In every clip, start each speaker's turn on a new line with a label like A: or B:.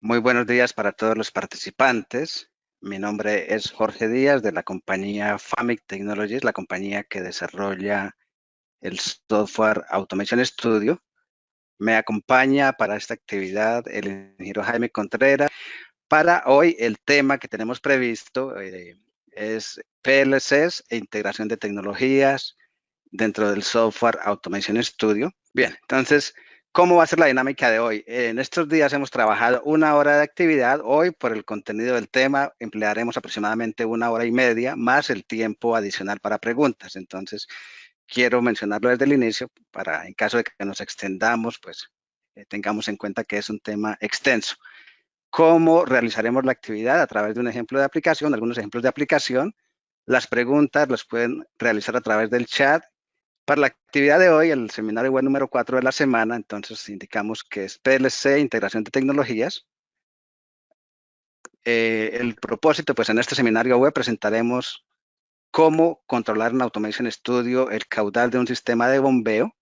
A: Muy buenos días para todos los participantes. Mi nombre es Jorge Díaz de la compañía FAMIC Technologies, la compañía que desarrolla el software Automation Studio. Me acompaña para esta actividad el ingeniero Jaime Contreras. Para hoy el tema que tenemos previsto es PLCs e integración de tecnologías dentro del software Automation Studio. Bien, entonces, ¿cómo va a ser la dinámica de hoy? En estos días hemos trabajado 1 hora de actividad. Hoy, por el contenido del tema, emplearemos aproximadamente 1 hora y media más el tiempo adicional para preguntas. Entonces, quiero mencionarlo desde el inicio para, en caso de que nos extendamos, pues tengamos en cuenta que es un tema extenso. ¿Cómo realizaremos la actividad? A través de un ejemplo de aplicación, algunos ejemplos de aplicación. Las preguntas las pueden realizar a través del chat. Para la actividad de hoy, el seminario web número 4 de la semana, entonces indicamos que es PLC, integración de tecnologías. El propósito, pues en este seminario web presentaremos cómo controlar en Automation Studio el caudal de un sistema de bombeo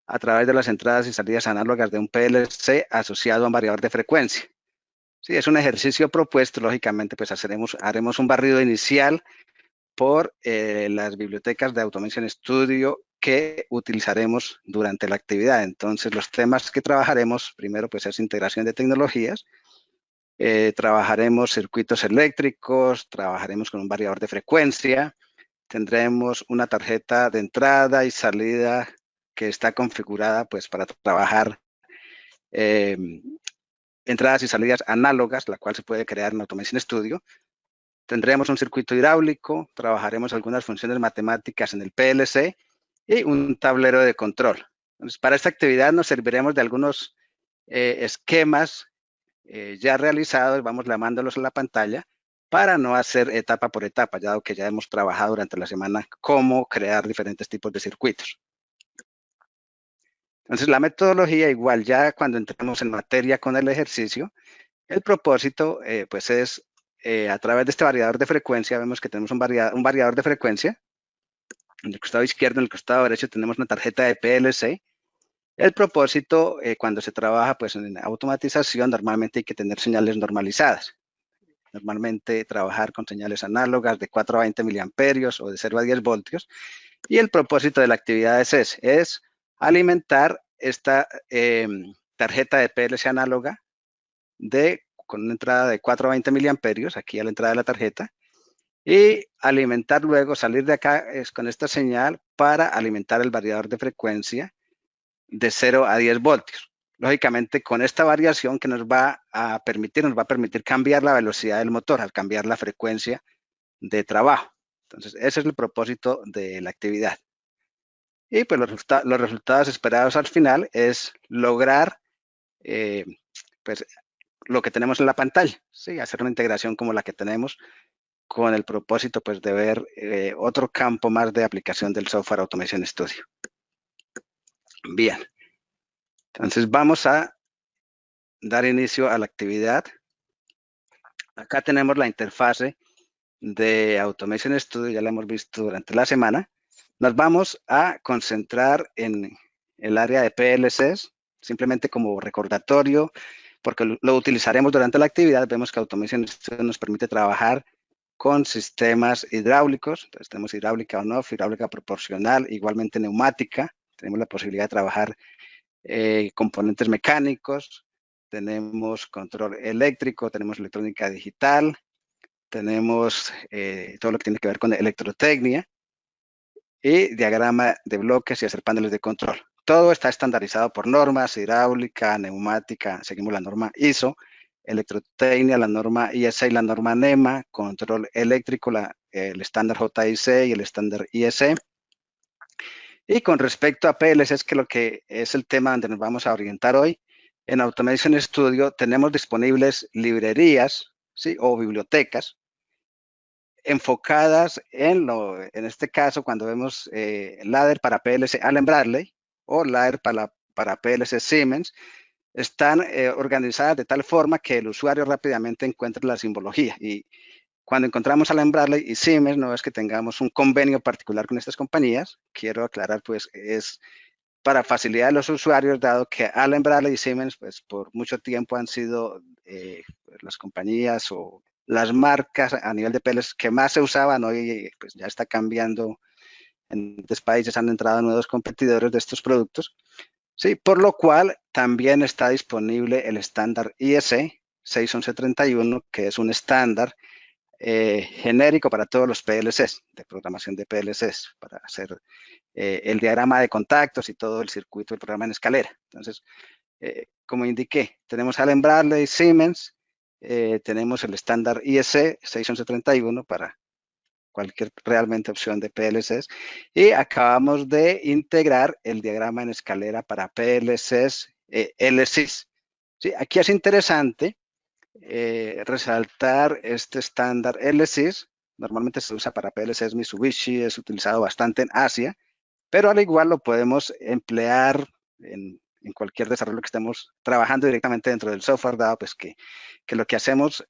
A: a través de las entradas y salidas análogas de un PLC asociado a un variador de frecuencia. Sí, es un ejercicio propuesto, lógicamente, pues haremos un barrido inicial por las bibliotecas de Automation Studio que utilizaremos durante la actividad. Entonces, los temas que trabajaremos, primero, pues es integración de tecnologías, trabajaremos circuitos eléctricos, trabajaremos con un variador de frecuencia, tendremos una tarjeta de entrada y salida que está configurada pues para trabajar entradas y salidas análogas, la cual se puede crear en Automation Studio. Tendremos un circuito hidráulico, trabajaremos algunas funciones matemáticas en el PLC y un tablero de control. Entonces, para esta actividad nos serviremos de algunos esquemas ya realizados, vamos llamándolos a la pantalla, para no hacer etapa por etapa, dado que ya hemos trabajado durante la semana cómo crear diferentes tipos de circuitos. Entonces, la metodología igual, ya cuando entramos en materia con el ejercicio, el propósito pues es a través de este variador de frecuencia, vemos que tenemos un variador de frecuencia. En el costado izquierdo, en el costado derecho tenemos una tarjeta de PLC. El propósito, cuando se trabaja pues en automatización, normalmente hay que tener señales normalizadas. Normalmente trabajar con señales análogas de 4 a 20 miliamperios o de 0 a 10 voltios. Y el propósito de la actividad es ese, es alimentar esta tarjeta de PLC análoga con una entrada de 4 a 20 miliamperios, aquí a la entrada de la tarjeta, y alimentar luego, salir de acá con esta señal para alimentar el variador de frecuencia de 0 a 10 voltios. Lógicamente, con esta variación que nos va a permitir cambiar la velocidad del motor al cambiar la frecuencia de trabajo. Entonces, ese es el propósito de la actividad. Y pues los resultados esperados al final es lograr pues, lo que tenemos en la pantalla, ¿sí? Hacer una integración como la que tenemos con el propósito pues, de ver otro campo más de aplicación del software Automation Studio. Bien, entonces vamos a dar inicio a la actividad. Acá tenemos la interfase de Automation Studio, ya la hemos visto durante la semana. Nos vamos a concentrar en el área de PLCs, simplemente como recordatorio, porque lo utilizaremos durante la actividad. Vemos que Automation Studio nos permite trabajar con sistemas hidráulicos. Entonces tenemos hidráulica on-off, hidráulica proporcional, igualmente neumática. Tenemos la posibilidad de trabajar componentes mecánicos, tenemos control eléctrico, tenemos electrónica digital, tenemos todo lo que tiene que ver con electrotecnia y diagrama de bloques y hacer paneles de control. Todo está estandarizado por normas, hidráulica, neumática, seguimos la norma ISO, electrotecnia, la norma ISA y la norma NEMA, control eléctrico, el estándar JIC y el estándar IEC. Y con respecto a PLC, es que lo que es el tema donde nos vamos a orientar hoy, en Automation Studio tenemos disponibles librerías, ¿sí? O bibliotecas enfocadas en este caso, cuando vemos ladder para PLC Allen Bradley o ladder para PLC Siemens, están organizadas de tal forma que el usuario rápidamente encuentre la simbología. Y cuando encontramos Allen Bradley y Siemens, no es que tengamos un convenio particular con estas compañías, quiero aclarar, pues es para facilidad de los usuarios, dado que Allen Bradley y Siemens, pues por mucho tiempo han sido las compañías o las marcas a nivel de PLCs que más se usaban. Hoy pues ya está cambiando. En otros países han entrado nuevos competidores de estos productos. Sí, por lo cual también está disponible el estándar IEC 61131, que es un estándar genérico para todos los PLCs, de programación de PLCs, para hacer el diagrama de contactos y todo el circuito del programa en escalera. Entonces, como indiqué, tenemos Allen Bradley, Siemens, tenemos el estándar IEC 61131 para cualquier realmente opción de PLCs, y acabamos de integrar el diagrama en escalera para PLCs LSIS. ¿Sí? Aquí es interesante resaltar este estándar LSIS. Normalmente se usa para PLCs Mitsubishi, es utilizado bastante en Asia, pero al igual lo podemos emplear en cualquier desarrollo que estemos trabajando directamente dentro del software, dado pues que lo que hacemos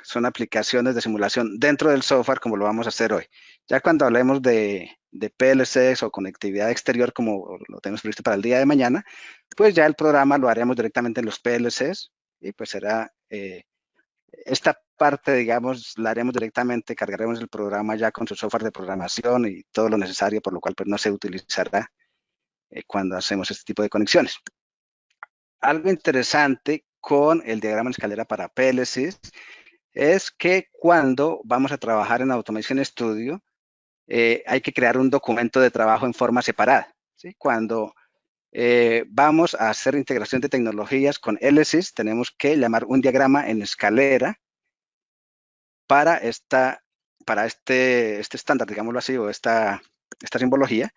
A: son aplicaciones de simulación dentro del software, como lo vamos a hacer hoy. Ya cuando hablemos de PLCs o conectividad exterior, como lo tenemos previsto para el día de mañana, pues ya el programa lo haremos directamente en los PLCs y pues será esta parte, digamos, la haremos directamente, cargaremos el programa ya con su software de programación y todo lo necesario, por lo cual pues no se utilizará cuando hacemos este tipo de conexiones. Algo interesante con el diagrama en escalera para PLCs es que cuando vamos a trabajar en Automation Studio, hay que crear un documento de trabajo en forma separada. ¿Sí? Cuando vamos a hacer integración de tecnologías con LSIS, tenemos que llamar un diagrama en escalera para este estándar, digámoslo así, o esta simbología.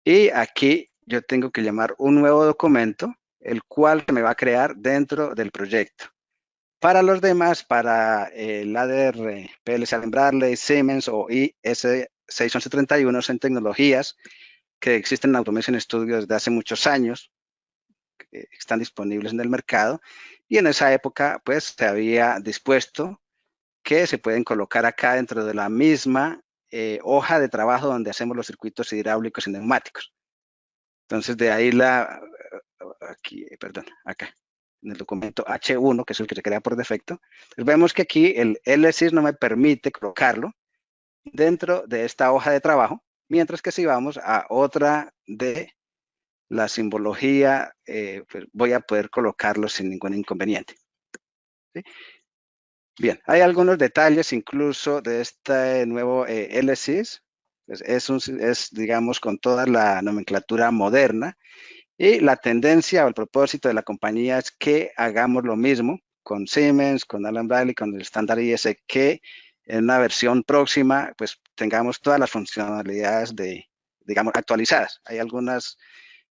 A: Y aquí yo tengo que llamar un nuevo documento, el cual se me va a crear dentro del proyecto. Para los demás, para el ladder PLC Allen Bradley, Siemens o IS 61131, son tecnologías que existen en Automation Studio desde hace muchos años, que están disponibles en el mercado, y en esa época pues se había dispuesto que se pueden colocar acá dentro de la misma hoja de trabajo donde hacemos los circuitos hidráulicos y neumáticos. Entonces de ahí acá, en el documento H1, que es el que se crea por defecto, pues vemos que aquí el LSIS no me permite colocarlo dentro de esta hoja de trabajo, mientras que si vamos a otra de la simbología, pues voy a poder colocarlo sin ningún inconveniente. ¿Sí? Bien, hay algunos detalles incluso de este nuevo LSIS, pues es, digamos, con toda la nomenclatura moderna, y la tendencia o el propósito de la compañía es que hagamos lo mismo con Siemens, con Allen Bradley, con el estándar IS, que en una versión próxima pues tengamos todas las funcionalidades digamos, actualizadas. Hay algunos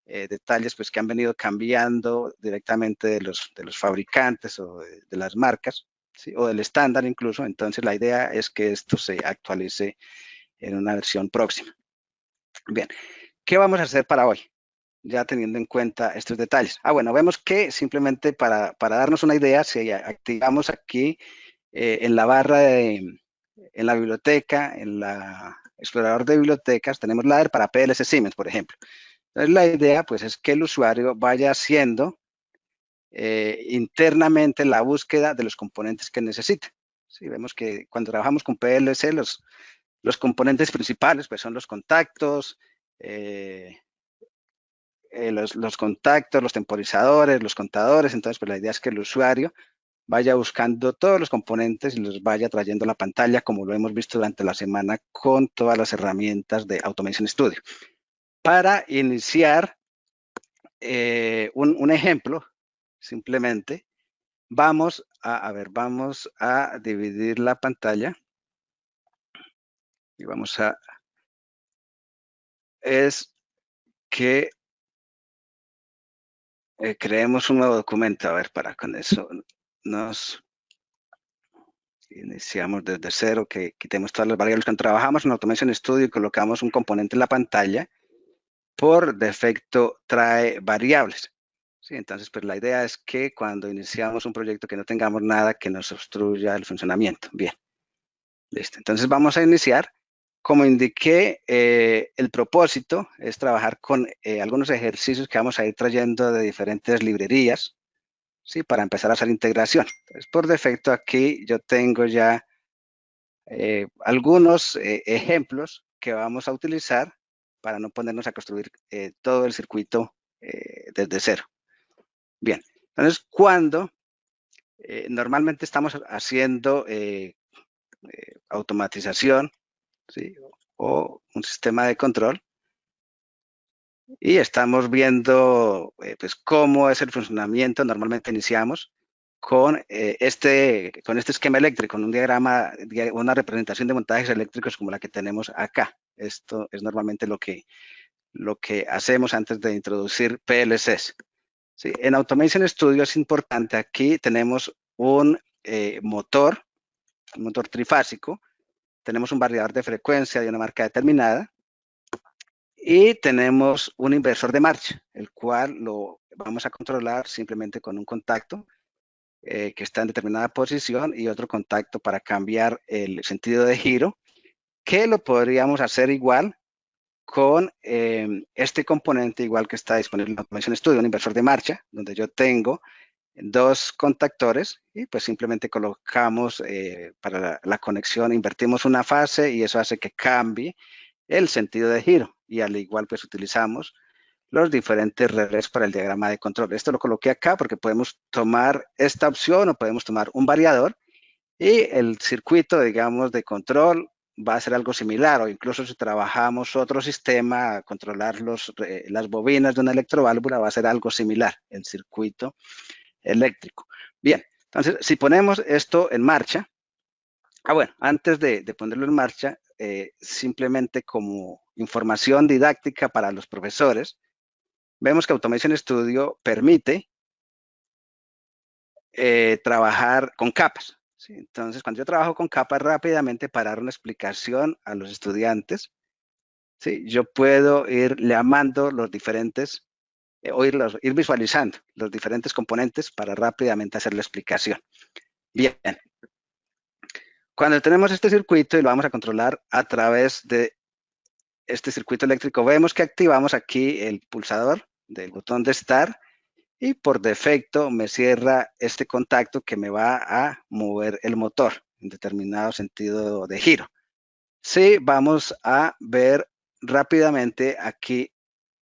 A: detalles pues que han venido cambiando directamente de los fabricantes o de las marcas, ¿sí? O del estándar incluso. Entonces la idea es que esto se actualice en una versión próxima. Bien, ¿qué vamos a hacer para hoy? Ya teniendo en cuenta estos detalles. Bueno, vemos que simplemente para darnos una idea, si activamos aquí en la barra en la biblioteca, en la explorador de bibliotecas, tenemos ladder para PLC Siemens, por ejemplo. Entonces la idea pues es que el usuario vaya haciendo internamente la búsqueda de los componentes que necesita. Sí, vemos que cuando trabajamos con PLC, los componentes principales pues son los contactos, los contactos, los temporizadores, los contadores. Entonces, pues la idea es que el usuario vaya buscando todos los componentes y los vaya trayendo a la pantalla, como lo hemos visto durante la semana con todas las herramientas de Automation Studio. Para iniciar un ejemplo, simplemente vamos vamos a dividir la pantalla y vamos es que creemos un nuevo documento. Para con eso nos iniciamos desde cero, que quitemos todas las variables. Cuando trabajamos en Automation Studio y colocamos un componente en la pantalla, por defecto trae variables. ¿Sí? Entonces, pues la idea es que cuando iniciamos un proyecto que no tengamos nada que nos obstruya el funcionamiento. Bien, listo. Entonces vamos a iniciar Como indiqué, el propósito es trabajar con algunos ejercicios que vamos a ir trayendo de diferentes librerías, ¿sí? Para empezar a hacer integración. Entonces, por defecto aquí yo tengo ya algunos ejemplos que vamos a utilizar para no ponernos a construir todo el circuito desde cero. Bien, entonces cuando normalmente estamos haciendo automatización, ¿sí? O un sistema de control, y estamos viendo pues cómo es el funcionamiento. Normalmente iniciamos con este esquema eléctrico, con un diagrama, una representación de montajes eléctricos como la que tenemos acá. Esto es normalmente lo que hacemos antes de introducir PLCs. ¿Sí? En Automation Studio es importante, aquí tenemos un motor trifásico, tenemos un variador de frecuencia de una marca determinada, y tenemos un inversor de marcha, el cual lo vamos a controlar simplemente con un contacto que está en determinada posición y otro contacto para cambiar el sentido de giro, que lo podríamos hacer igual con este componente, igual que está disponible en Automation Studio, un inversor de marcha, donde yo tengo dos contactores y pues simplemente colocamos para la conexión, invertimos una fase y eso hace que cambie el sentido de giro, y al igual pues utilizamos los diferentes relés para el diagrama de control. Esto lo coloqué acá porque podemos tomar esta opción o podemos tomar un variador y el circuito, digamos, de control va a ser algo similar, o incluso si trabajamos otro sistema, controlar las bobinas de una electroválvula, va a ser algo similar, el circuito eléctrico. Bien, entonces si ponemos esto en marcha, bueno, antes de ponerlo en marcha, simplemente como información didáctica para los profesores, vemos que Automation Studio permite trabajar con capas. ¿Sí? Entonces, cuando yo trabajo con capas, rápidamente para dar una explicación a los estudiantes, ¿sí? Yo puedo ir llamando los diferentes, ir visualizando los diferentes componentes para rápidamente hacer la explicación. Bien, cuando tenemos este circuito y lo vamos a controlar a través de este circuito eléctrico, vemos que activamos aquí el pulsador del botón de Start y por defecto me cierra este contacto que me va a mover el motor en determinado sentido de giro. Sí, vamos a ver rápidamente aquí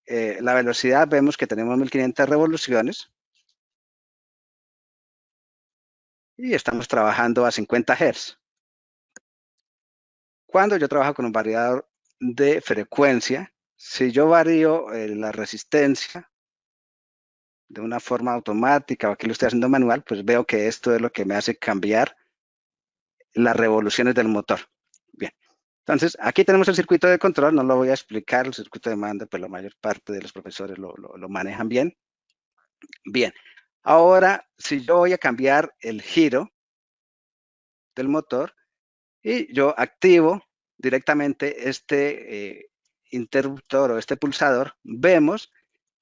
A: la velocidad. Vemos que tenemos 1500 revoluciones y estamos trabajando a 50 Hz. Cuando yo trabajo con un variador de frecuencia, si yo varío la resistencia de una forma automática o aquí lo estoy haciendo manual, pues veo que esto es lo que me hace cambiar las revoluciones del motor. Bien, entonces aquí tenemos el circuito de control, no lo voy a explicar, el circuito de mando, pues la mayor parte de los profesores lo manejan bien. Bien, ahora si yo voy a cambiar el giro del motor y yo activo directamente este interruptor o este pulsador, vemos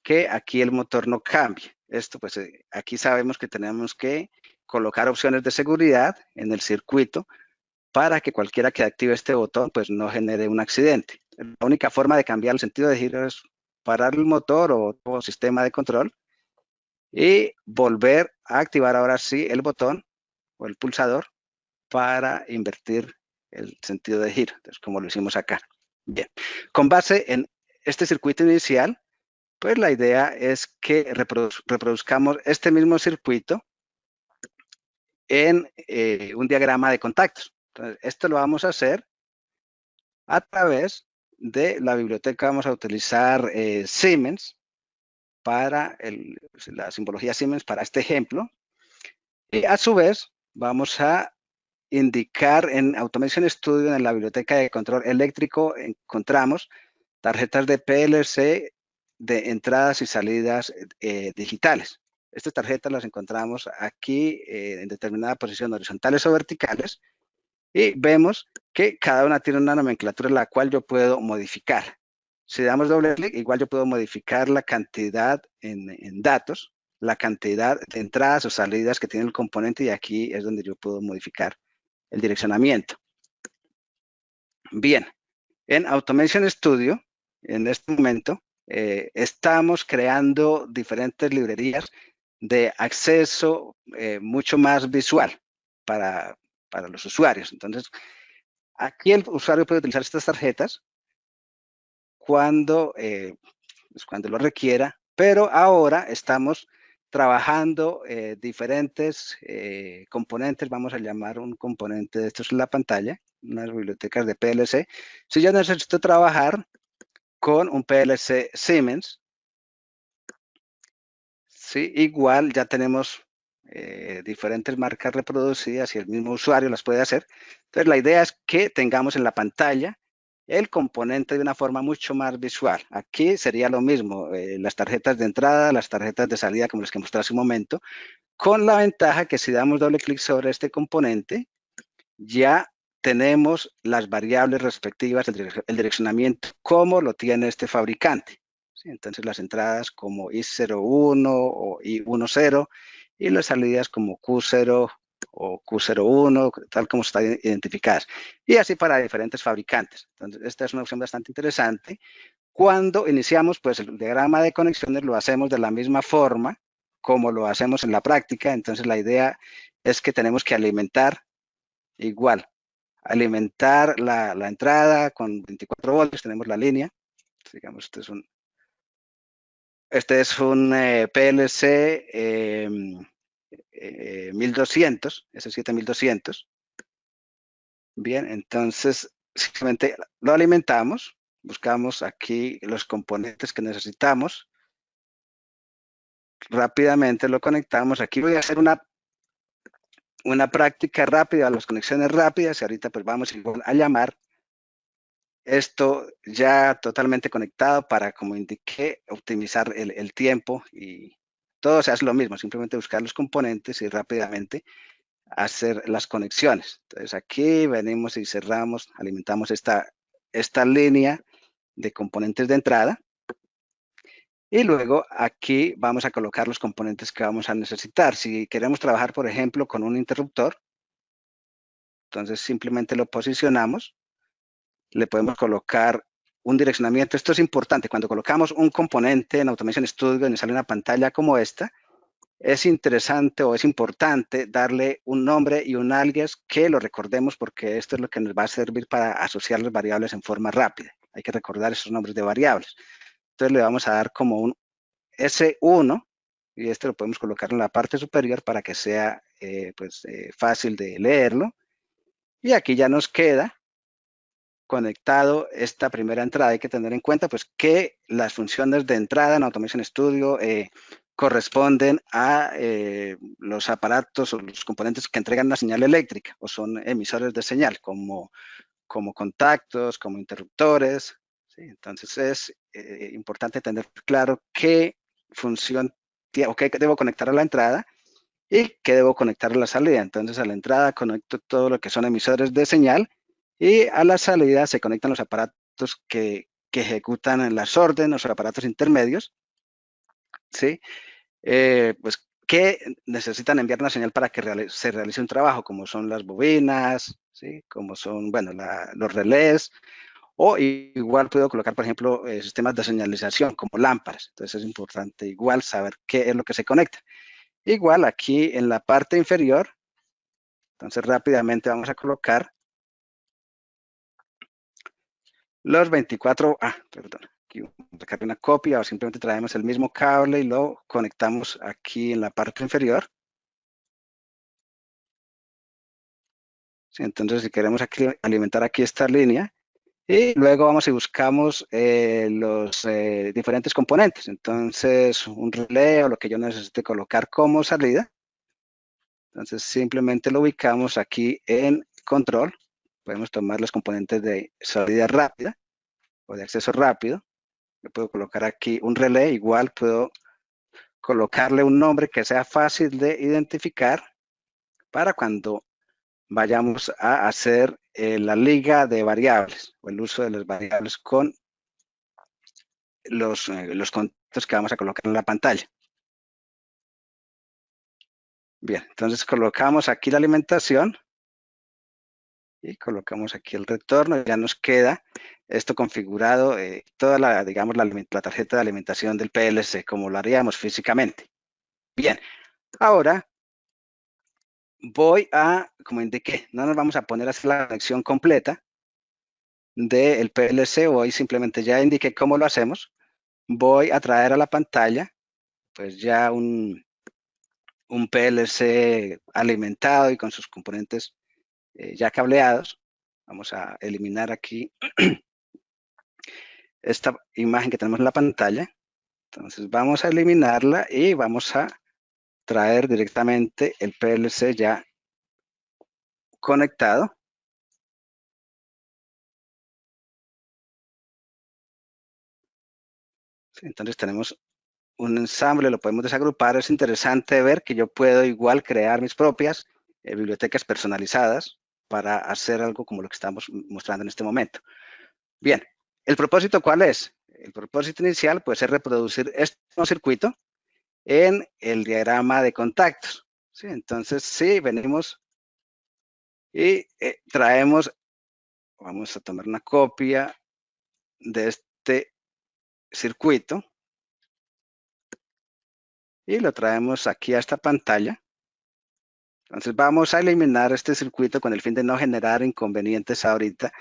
A: que aquí el motor no cambia. Esto pues aquí sabemos que tenemos que colocar opciones de seguridad en el circuito para que cualquiera que active este botón pues no genere un accidente. La única forma de cambiar el sentido de giro es parar el motor o otro sistema de control y volver a activar ahora sí el botón o el pulsador para invertir el sentido de giro, entonces, como lo hicimos acá. Bien, con base en este circuito inicial, pues la idea es que reproduzcamos este mismo circuito en un diagrama de contactos. Entonces, esto lo vamos a hacer a través de la biblioteca. Vamos a utilizar Siemens para la simbología Siemens para este ejemplo. Y a su vez, vamos a indicar en Automation Studio, en la biblioteca de control eléctrico, encontramos tarjetas de PLC de entradas y salidas digitales. Estas tarjetas las encontramos aquí en determinada posición, horizontales o verticales, y vemos que cada una tiene una nomenclatura la cual yo puedo modificar. Si damos doble clic, igual yo puedo modificar la cantidad en datos, la cantidad de entradas o salidas que tiene el componente, y aquí es donde yo puedo modificar el direccionamiento. Bien, En Automation Studio, en este momento, estamos creando diferentes librerías de acceso mucho más visual para, para los usuarios. Entonces, aquí el usuario puede utilizar estas tarjetas cuando, pues cuando lo requiera, pero ahora estamos trabajando diferentes componentes, vamos a llamar un componente de estos en la pantalla, unas bibliotecas de PLC. Si yo necesito trabajar con un PLC Siemens, ¿sí? Igual ya tenemos diferentes marcas reproducidas y el mismo usuario las puede hacer. Entonces la idea es que tengamos en la pantalla el componente de una forma mucho más visual. Aquí sería lo mismo, las tarjetas de entrada, las tarjetas de salida, como les que mostré hace un momento, con la ventaja que si damos doble clic sobre este componente, ya tenemos las variables respectivas, el direccionamiento, como lo tiene este fabricante. ¿Sí? Entonces las entradas como I01 o I10 y las salidas como Q0 o Q01, tal como están identificadas. Y así para diferentes fabricantes. Entonces esta es una opción bastante interesante. Cuando iniciamos, pues el diagrama de conexiones lo hacemos de la misma forma como lo hacemos en la práctica. Entonces la idea es que tenemos que alimentar igual, alimentar la entrada con 24 voltios, tenemos la línea, digamos, este es un PLC 1200, S7200. Bien, entonces simplemente lo alimentamos, buscamos aquí los componentes que necesitamos, rápidamente lo conectamos. Aquí voy a hacer una práctica rápida, las conexiones rápidas, y ahorita pues vamos a llamar esto ya totalmente conectado para, como indiqué, optimizar el tiempo y todo se hace lo mismo, simplemente buscar los componentes y rápidamente hacer las conexiones. Entonces aquí venimos y cerramos, alimentamos esta línea de componentes de entrada y luego aquí vamos a colocar los componentes que vamos a necesitar. Si queremos trabajar, por ejemplo, con un interruptor, entonces simplemente lo posicionamos, le podemos colocar un direccionamiento. Esto es importante. Cuando colocamos un componente en Automation Studio y nos sale una pantalla como esta, es interesante o es importante darle un nombre y un alias que lo recordemos porque esto es lo que nos va a servir para asociar las variables en forma rápida. Hay que recordar esos nombres de variables. Entonces le vamos a dar como un S1 y este lo podemos colocar en la parte superior para que sea fácil de leerlo. Y aquí ya nos queda conectado esta primera entrada. Hay que tener en cuenta pues que las funciones de entrada en Automation Studio corresponden a los aparatos o los componentes que entregan la señal eléctrica o son emisores de señal como contactos, como interruptores. ¿Sí? Entonces es importante tener claro qué función o qué debo conectar a la entrada y qué debo conectar a la salida. Entonces a la entrada conecto todo lo que son emisores de señal y a la salida se conectan los aparatos que ejecutan las órdenes, los aparatos intermedios, ¿sí? Pues que necesitan enviar una señal para que se realice un trabajo, como son las bobinas, ¿sí? Como son, bueno, los relés, o igual puedo colocar, por ejemplo, sistemas de señalización como lámparas. Entonces es importante igual saber qué es lo que se conecta. Igual aquí en la parte inferior, entonces rápidamente vamos a colocar los 24, perdón, aquí vamos a sacar una copia o simplemente traemos el mismo cable y lo conectamos aquí en la parte inferior. Sí, entonces si queremos aquí, alimentar aquí esta línea y luego vamos y buscamos los diferentes componentes. Entonces un relé o lo que yo necesite colocar como salida. Entonces simplemente lo ubicamos aquí en control. Podemos tomar los componentes de salida rápida o de acceso rápido. Yo puedo colocar aquí un relé, igual puedo colocarle un nombre que sea fácil de identificar para cuando vayamos a hacer la liga de variables o el uso de las variables con los conceptos que vamos a colocar en la pantalla. Bien, entonces colocamos aquí la alimentación y colocamos aquí el retorno. Ya nos queda esto configurado, toda la, digamos, la tarjeta de alimentación del PLC, como lo haríamos físicamente. Bien, ahora voy a, como indiqué, no nos vamos a poner a hacer la conexión completa del PLC, hoy simplemente ya indiqué cómo lo hacemos. Voy a traer a la pantalla, pues ya un PLC alimentado y con sus componentes ya cableados. Vamos a eliminar aquí esta imagen que tenemos en la pantalla. Entonces vamos a eliminarla y vamos a traer directamente el PLC ya conectado. Entonces tenemos un ensamble, lo podemos desagrupar. Es interesante ver que yo puedo igual crear mis propias bibliotecas personalizadas para hacer algo como lo que estamos mostrando en este momento. Bien, ¿el propósito cuál es? El propósito inicial pues es reproducir este circuito en el diagrama de contactos. ¿Sí? Entonces, sí, venimos y traemos, vamos a tomar una copia de este circuito y lo traemos aquí a esta pantalla. Entonces vamos a eliminar este circuito con el fin de no generar inconvenientes ahorita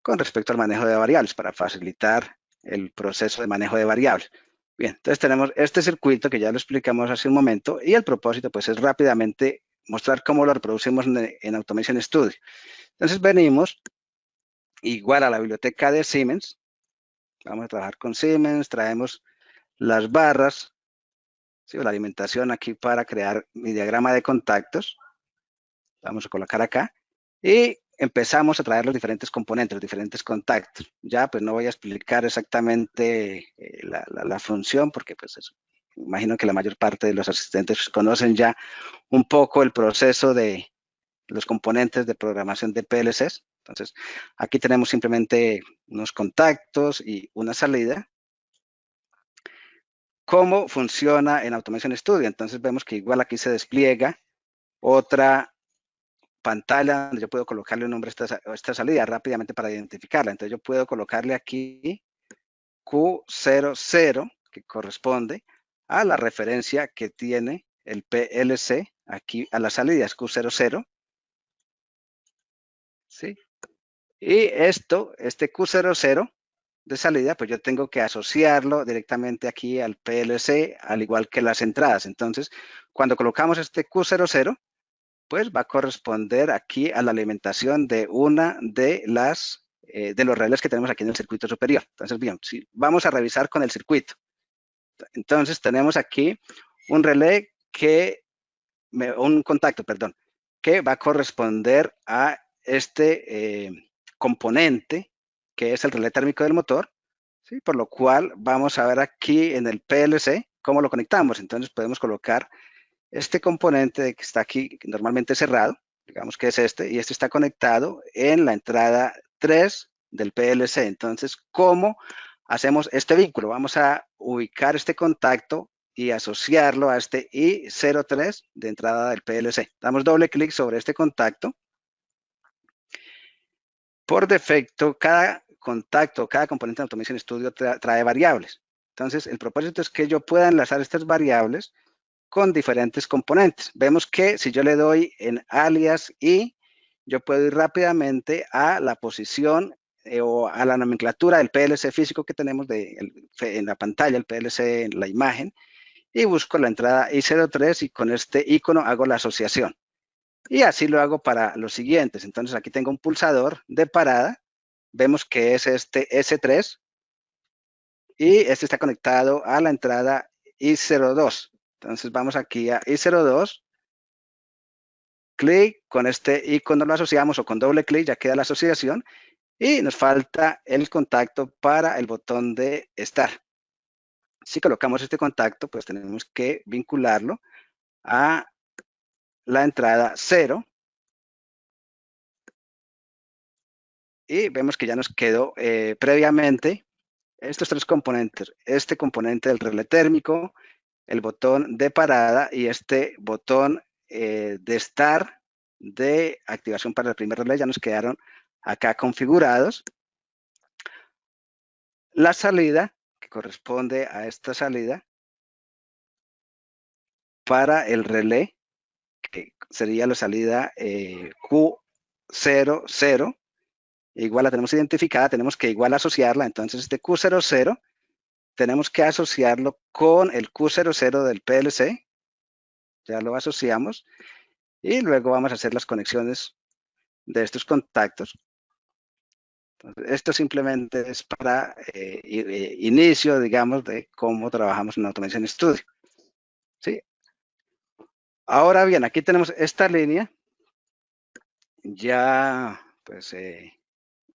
A: con respecto al manejo de variables para facilitar el proceso de manejo de variables. Bien, entonces tenemos este circuito que ya lo explicamos hace un momento y el propósito pues es rápidamente mostrar cómo lo reproducimos en Automation Studio. Entonces venimos igual a la biblioteca de Siemens, vamos a trabajar con Siemens, traemos las barras, ¿sí? La alimentación aquí para crear mi diagrama de contactos. Vamos a colocar acá y empezamos a traer los diferentes componentes, los diferentes contactos. Ya pues no voy a explicar exactamente la función porque pues imagino que la mayor parte de los asistentes conocen ya un poco el proceso de los componentes de programación de PLCs. Entonces aquí tenemos simplemente unos contactos y una salida. ¿Cómo funciona en Automation Studio? Entonces vemos que igual aquí se despliega otra pantalla donde yo puedo colocarle un nombre a esta salida rápidamente para identificarla. Entonces yo puedo colocarle aquí Q00, que corresponde a la referencia que tiene el PLC aquí a las salidas Q00. ¿Sí? Y este Q00 de salida, pues yo tengo que asociarlo directamente aquí al PLC, al igual que las entradas. Entonces, cuando colocamos este Q00, pues va a corresponder aquí a la alimentación de una de los relés que tenemos aquí en el circuito superior. Entonces, bien, si vamos a revisar con el circuito. Entonces, tenemos aquí un relé un contacto, perdón, que va a corresponder a este componente, que es el relé térmico del motor, ¿sí? Por lo cual vamos a ver aquí en el PLC cómo lo conectamos. Entonces, podemos colocar este componente que está aquí normalmente cerrado, digamos que es este, y este está conectado en la entrada 3 del PLC. Entonces, ¿cómo hacemos este vínculo? Vamos a ubicar este contacto y asociarlo a este I03 de entrada del PLC. Damos doble clic sobre este contacto. Por defecto, cada contacto, cada componente de Automation Studio trae variables. Entonces, el propósito es que yo pueda enlazar estas variables con diferentes componentes. Vemos que si yo le doy en alias y yo puedo ir rápidamente a la posición o a la nomenclatura del PLC físico que tenemos en la pantalla, el PLC en la imagen, y busco la entrada I03 y con este icono hago la asociación. Y así lo hago para los siguientes. Entonces aquí tengo un pulsador de parada, vemos que es este S3 y este está conectado a la entrada I02. Entonces vamos aquí a I02, clic, con este icono lo asociamos o con doble clic ya queda la asociación y nos falta el contacto para el botón de Start. Si colocamos este contacto, pues tenemos que vincularlo a la entrada 0 y vemos que ya nos quedó previamente estos tres componentes. Este componente del relé térmico, el botón de parada y este botón de Start de activación para el primer relé ya nos quedaron acá configurados. La salida, que corresponde a esta salida, para el relé, que sería la salida Q00, igual la tenemos identificada, tenemos que igual asociarla, entonces este Q00 tenemos que asociarlo con el Q00 del PLC, ya lo asociamos, y luego vamos a hacer las conexiones de estos contactos. Entonces, esto simplemente es para inicio, digamos, de cómo trabajamos en Automation Studio. ¿Sí? Ahora bien, aquí tenemos esta línea ya pues,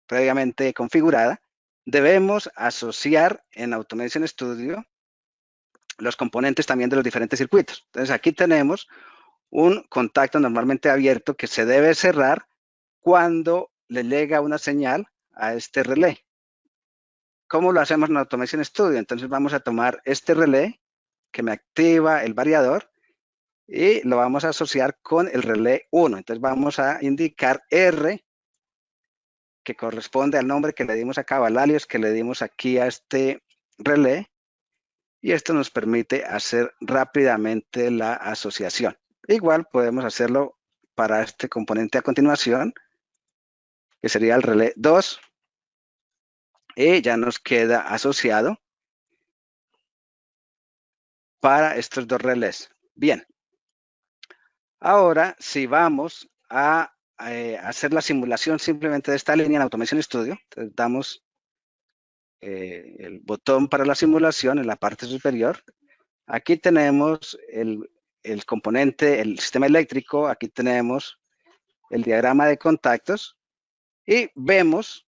A: previamente configurada. Debemos asociar en Automation Studio los componentes también de los diferentes circuitos. Entonces, aquí tenemos un contacto normalmente abierto que se debe cerrar cuando le llega una señal a este relé. ¿Cómo lo hacemos en Automation Studio? Entonces vamos a tomar este relé que me activa el variador y lo vamos a asociar con el relé 1. Entonces vamos a indicar R, que corresponde al nombre que le dimos acá, al alias que le dimos aquí a este relé, y esto nos permite hacer rápidamente la asociación. Igual podemos hacerlo para este componente a continuación, que sería el relé 2, y ya nos queda asociado para estos dos relés. Bien, ahora si vamos a hacer la simulación simplemente de esta línea en Automation Studio, entonces damos el botón para la simulación en la parte superior. Aquí tenemos el componente, el sistema eléctrico, aquí tenemos el diagrama de contactos y vemos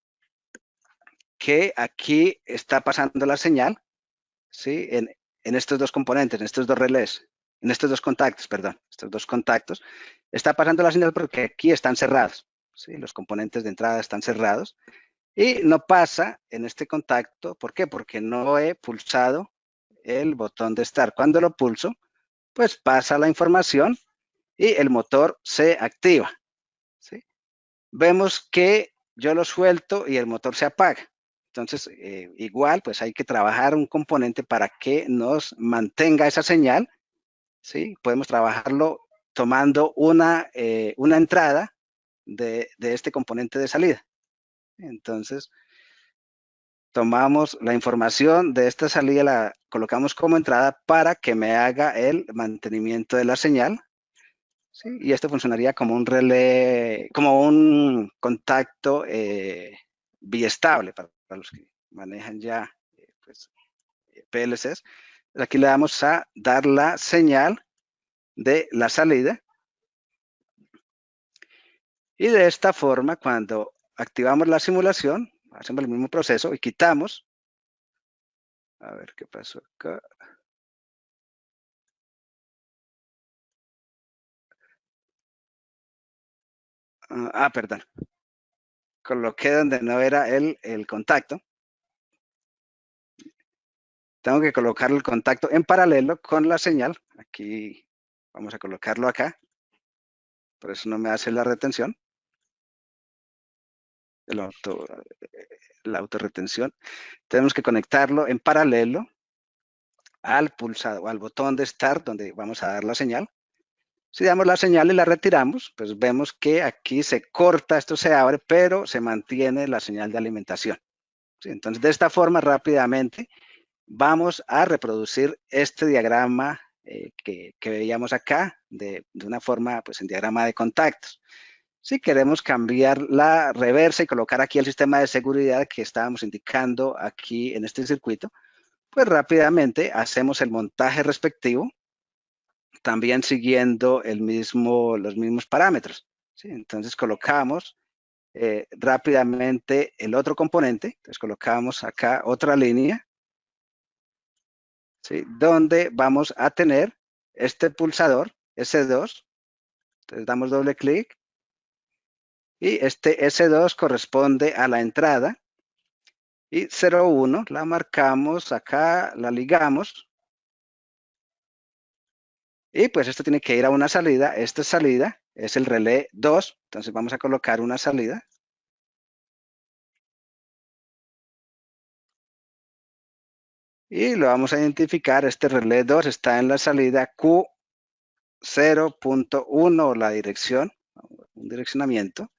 A: que aquí está pasando la señal, ¿sí? En estos dos componentes, en estos dos relés, en estos dos contactos, perdón, estos dos contactos, está pasando la señal porque aquí están cerrados, ¿sí? Los componentes de entrada están cerrados y no pasa en este contacto. ¿Por qué? Porque no he pulsado el botón de Start. Cuando lo pulso, pues pasa la información y el motor se activa, ¿sí? Vemos que yo lo suelto y el motor se apaga. Entonces, igual, pues hay que trabajar un componente para que nos mantenga esa señal, ¿sí? Podemos trabajarlo tomando una entrada de este componente de salida. Entonces, tomamos la información de esta salida, la colocamos como entrada para que me haga el mantenimiento de la señal, ¿sí? Y esto funcionaría como un relé, como un contacto biestable para los que manejan ya pues, PLCs. Aquí le damos a dar la señal de la salida. Y de esta forma, cuando activamos la simulación, hacemos el mismo proceso y quitamos. A ver qué pasó acá. Perdón. Coloqué donde no era el contacto. Tengo que colocar el contacto en paralelo con la señal. Aquí vamos a colocarlo acá. Por eso no me hace la retención. La autorretención. Tenemos que conectarlo en paralelo al pulsado, al botón de Start, donde vamos a dar la señal. Si damos la señal y la retiramos, pues vemos que aquí se corta, esto se abre, pero se mantiene la señal de alimentación. ¿Sí? Entonces, de esta forma, rápidamente, vamos a reproducir este diagrama que veíamos acá, de una forma, pues en diagrama de contactos. Si queremos cambiar la reversa y colocar aquí el sistema de seguridad que estábamos indicando aquí en este circuito, pues rápidamente hacemos el montaje respectivo, también siguiendo los mismos parámetros, ¿sí? Entonces colocamos rápidamente el otro componente, entonces colocamos acá otra línea, ¿sí? Donde vamos a tener este pulsador S2, entonces damos doble clic y este S2 corresponde a la entrada y 01 la marcamos acá, la ligamos y pues esto tiene que ir a una salida. Esta salida es el relé 2, entonces vamos a colocar una salida. y lo vamos a identificar. Este relé 2 está en la salida Q0.1, la dirección, un direccionamiento.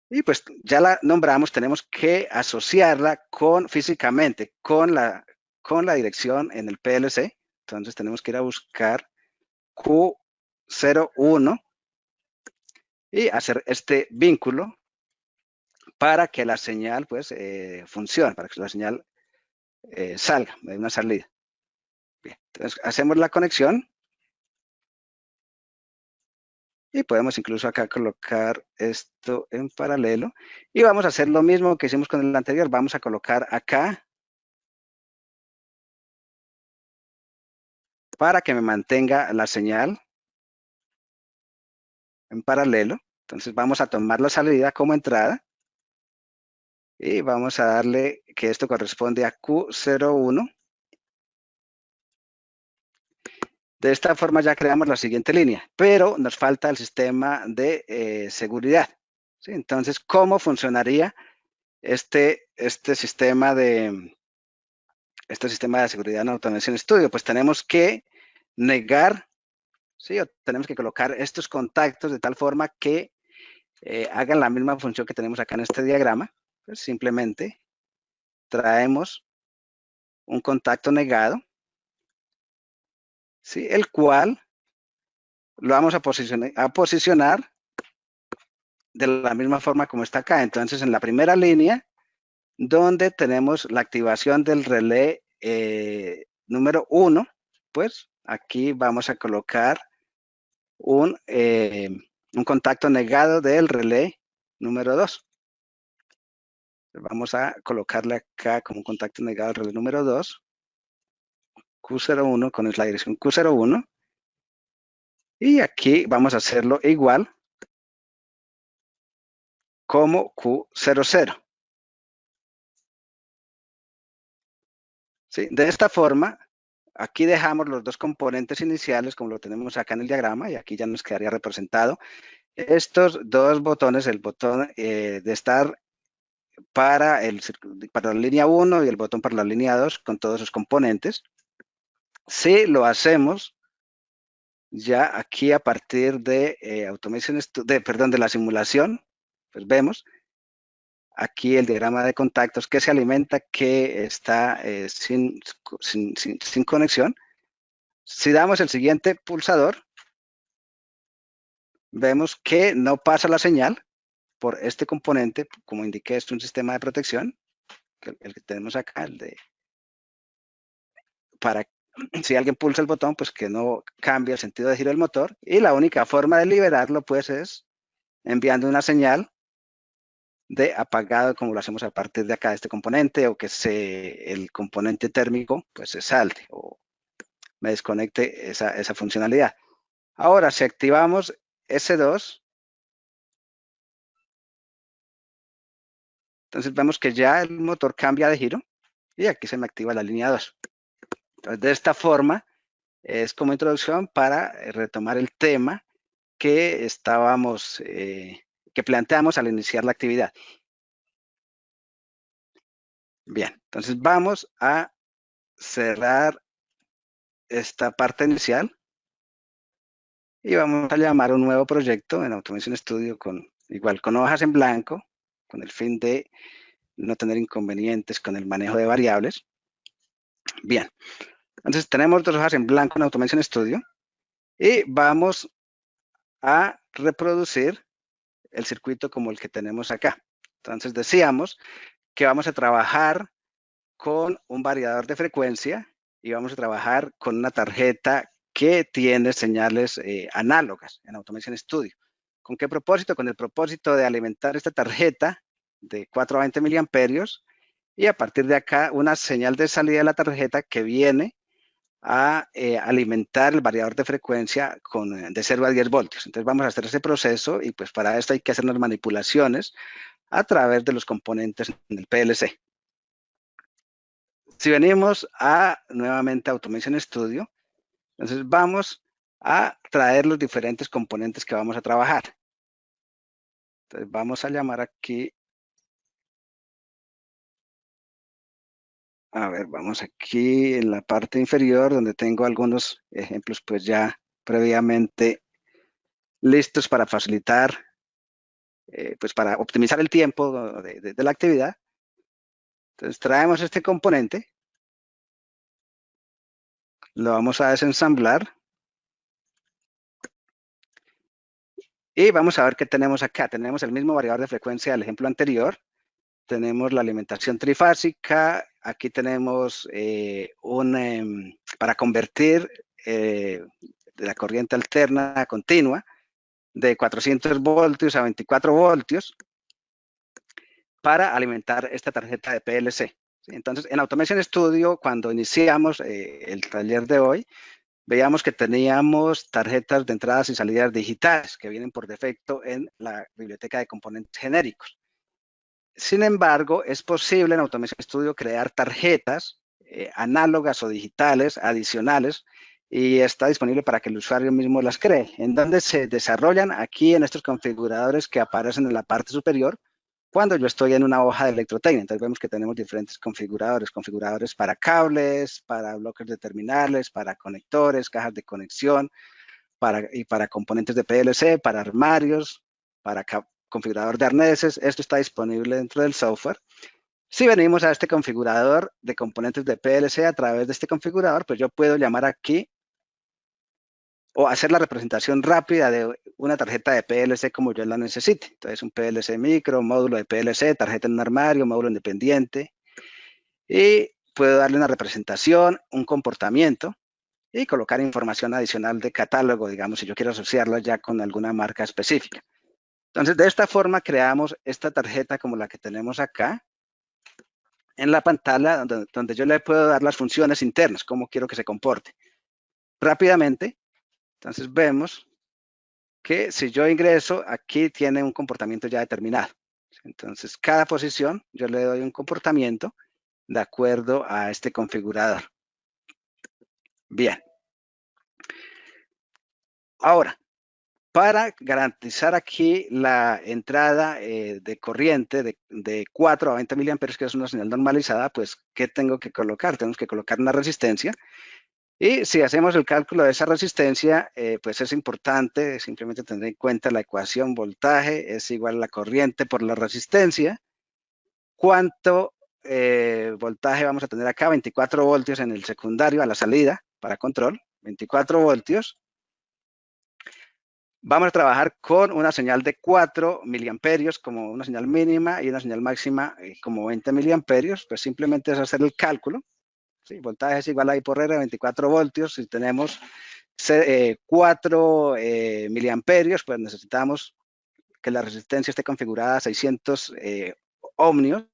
A: Y pues ya la nombramos, tenemos que asociarla físicamente con la dirección en el PLC. Entonces tenemos que ir a buscar Q01 y hacer este vínculo para que la señal pues funcione, para que la señal salga, de una salida. Bien, entonces hacemos la conexión y podemos incluso acá colocar esto en paralelo y vamos a hacer lo mismo que hicimos con el anterior. Vamos a colocar acá para que me mantenga la señal en paralelo. Entonces vamos a tomar la salida como entrada y vamos a darle que esto corresponde a Q01. De esta forma ya creamos la siguiente línea, pero nos falta el sistema de seguridad. ¿Sí? Entonces, ¿cómo funcionaría este sistema de seguridad en Automation Studio? Pues tenemos que negar, ¿sí? O tenemos que colocar estos contactos de tal forma que hagan la misma función que tenemos acá en este diagrama. Pues simplemente traemos un contacto negado, ¿sí? El cual lo vamos a posicionar de la misma forma como está acá. Entonces, en la primera línea, donde tenemos la activación del relé número 1, pues aquí vamos a colocar un contacto negado del relé número 2. Vamos a colocarle acá como un contacto negado al relé número 2, Q01 con la dirección Q01. Y aquí vamos a hacerlo igual como Q00. ¿Sí? De esta forma, aquí dejamos los dos componentes iniciales como lo tenemos acá en el diagrama y aquí ya nos quedaría representado estos dos botones, el botón de estar para la línea 1 y el botón para la línea 2 con todos sus componentes. Si lo hacemos ya aquí a partir de de la simulación, pues vemos aquí el diagrama de contactos que se alimenta, que está sin conexión. Si damos el siguiente pulsador, vemos que no pasa la señal por este componente, como indiqué, es un sistema de protección, el que tenemos acá, para si alguien pulsa el botón, pues que no cambie el sentido de giro del motor. Y la única forma de liberarlo, pues, es enviando una señal de apagado, como lo hacemos a partir de acá de este componente, o que el componente térmico, pues, se salte o me desconecte esa funcionalidad. Ahora, si activamos S2, entonces vemos que ya el motor cambia de giro y aquí se me activa la línea 2. Entonces, de esta forma, es como introducción para retomar el tema que que planteamos al iniciar la actividad. Bien, entonces vamos a cerrar esta parte inicial y vamos a llamar un nuevo proyecto en Automation Studio igual con hojas en blanco, con el fin de no tener inconvenientes con el manejo de variables. Bien, entonces tenemos dos hojas en blanco en Automation Studio y vamos a reproducir el circuito como el que tenemos acá. Entonces decíamos que vamos a trabajar con un variador de frecuencia y vamos a trabajar con una tarjeta que tiene señales análogas en Automation Studio. ¿Con qué propósito? Con el propósito de alimentar esta tarjeta de 4 a 20 miliamperios y a partir de acá una señal de salida de la tarjeta que viene a alimentar el variador de frecuencia de 0 a 10 voltios. Entonces vamos a hacer ese proceso y pues para esto hay que hacer unas manipulaciones a través de los componentes en el PLC. Si venimos nuevamente a Automation Studio, entonces vamos a traer los diferentes componentes que vamos a trabajar. Entonces vamos a llamar aquí A ver, vamos aquí en la parte inferior donde tengo algunos ejemplos pues ya previamente listos para facilitar, pues para optimizar el tiempo de la actividad. Entonces traemos este componente, lo vamos a desensamblar y vamos a ver qué tenemos acá. Tenemos el mismo variador de frecuencia del ejemplo anterior. Tenemos la alimentación trifásica. Aquí tenemos para convertir de la corriente alterna a continua de 400 voltios a 24 voltios para alimentar esta tarjeta de PLC. Entonces, en Automation Studio, cuando iniciamos el taller de hoy, veíamos que teníamos tarjetas de entradas y salidas digitales que vienen por defecto en la biblioteca de componentes genéricos. Sin embargo, es posible en Automation Studio crear tarjetas análogas o digitales adicionales y está disponible para que el usuario mismo las cree. ¿En dónde se desarrollan? Aquí en estos configuradores que aparecen en la parte superior cuando yo estoy en una hoja de electrotecnia. Entonces vemos que tenemos diferentes configuradores para cables, para bloques de terminales, para conectores, cajas de conexión, y para componentes de PLC, para armarios, para configurador de arneses. Esto está disponible dentro del software. Si venimos a este configurador de componentes de PLC a través de este configurador, pues yo puedo llamar aquí o hacer la representación rápida de una tarjeta de PLC como yo la necesite. Entonces, un PLC micro, módulo de PLC, tarjeta en un armario, módulo independiente. Y puedo darle una representación, un comportamiento y colocar información adicional de catálogo, digamos, si yo quiero asociarla ya con alguna marca específica. Entonces, de esta forma creamos esta tarjeta como la que tenemos acá en la pantalla, donde yo le puedo dar las funciones internas, cómo quiero que se comporte. Rápidamente, entonces vemos que si yo ingreso, aquí tiene un comportamiento ya determinado. Entonces, cada posición yo le doy un comportamiento de acuerdo a este configurador. Bien. Ahora, para garantizar aquí la entrada de corriente de 4 a 20 miliamperios, que es una señal normalizada, pues, ¿qué tengo que colocar? Tenemos que colocar una resistencia. Y si hacemos el cálculo de esa resistencia, pues es importante simplemente tener en cuenta la ecuación voltaje es igual a la corriente por la resistencia. ¿Cuánto voltaje vamos a tener acá? 24 voltios en el secundario a la salida para control, 24 voltios. Vamos a trabajar con una señal de 4 miliamperios como una señal mínima y una señal máxima como 20 miliamperios. Pues simplemente es hacer el cálculo. ¿Sí? Voltaje es igual a I por R, 24 voltios. Si tenemos 4 miliamperios, pues necesitamos que la resistencia esté configurada a 600 ohmios.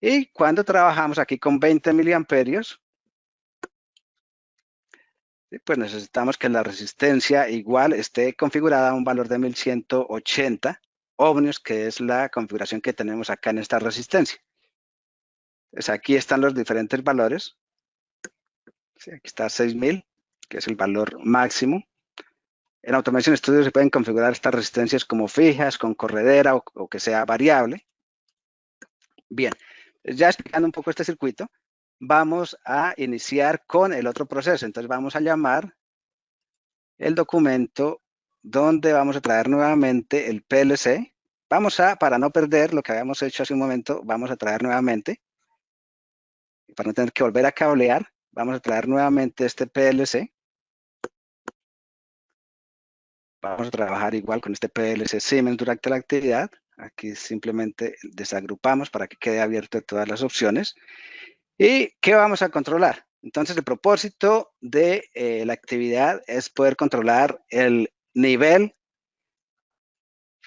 A: Y cuando trabajamos aquí con 20 miliamperios, pues necesitamos que la resistencia igual esté configurada a un valor de 1180 ohmios, que es la configuración que tenemos acá en esta resistencia. Pues aquí están los diferentes valores. Sí, aquí está 6000, que es el valor máximo. En Automation Studio se pueden configurar estas resistencias como fijas, con corredera o que sea variable. Bien, ya explicando un poco este circuito, vamos a iniciar con el otro proceso. Entonces vamos a llamar el documento donde vamos a traer nuevamente el PLC. Para no perder lo que habíamos hecho hace un momento, vamos a traer nuevamente, para no tener que volver a cablear, vamos a traer nuevamente este PLC. Vamos a trabajar igual con este PLC Siemens durante la actividad. Aquí simplemente desagrupamos para que quede abierto todas las opciones. ¿Y qué vamos a controlar? Entonces, el propósito de la actividad es poder controlar el nivel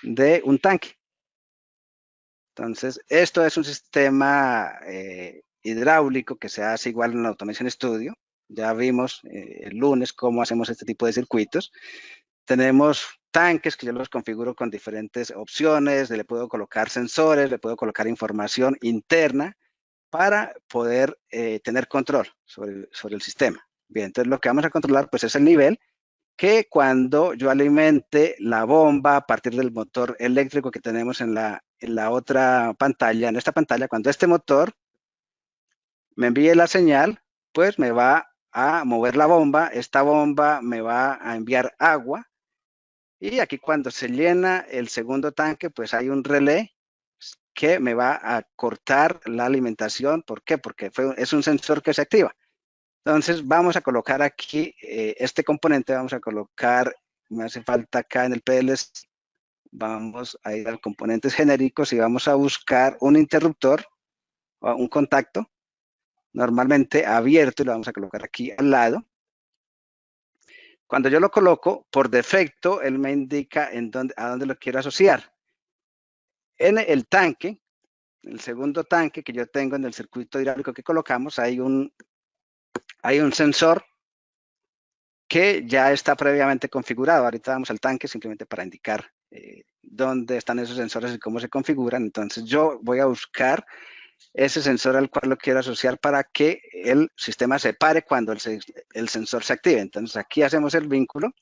A: de un tanque. Entonces, esto es un sistema hidráulico que se hace igual en Automation Studio. Ya vimos el lunes cómo hacemos este tipo de circuitos. Tenemos tanques que yo los configuro con diferentes opciones, le puedo colocar sensores, le puedo colocar información interna para poder tener control sobre el sistema. Bien, entonces lo que vamos a controlar pues es el nivel que cuando yo alimente la bomba a partir del motor eléctrico que tenemos en la otra pantalla, en esta pantalla, cuando este motor me envíe la señal, pues me va a mover la bomba, esta bomba me va a enviar agua, y aquí cuando se llena el segundo tanque, pues hay un relé que me va a cortar la alimentación. ¿Por qué? Porque es un sensor que se activa. Entonces vamos a colocar aquí este componente, vamos a colocar, me hace falta acá en el PLC, vamos a ir a componentes genéricos y vamos a buscar un interruptor o un contacto normalmente abierto y lo vamos a colocar aquí al lado. Cuando yo lo coloco, por defecto, él me indica a dónde lo quiero asociar. En el tanque, el segundo tanque que yo tengo en el circuito hidráulico que colocamos, hay un sensor que ya está previamente configurado. Ahorita vamos al tanque simplemente para indicar dónde están esos sensores y cómo se configuran. Entonces yo voy a buscar ese sensor al cual lo quiero asociar para que el sistema se pare cuando el sensor se active. Entonces aquí hacemos el vínculo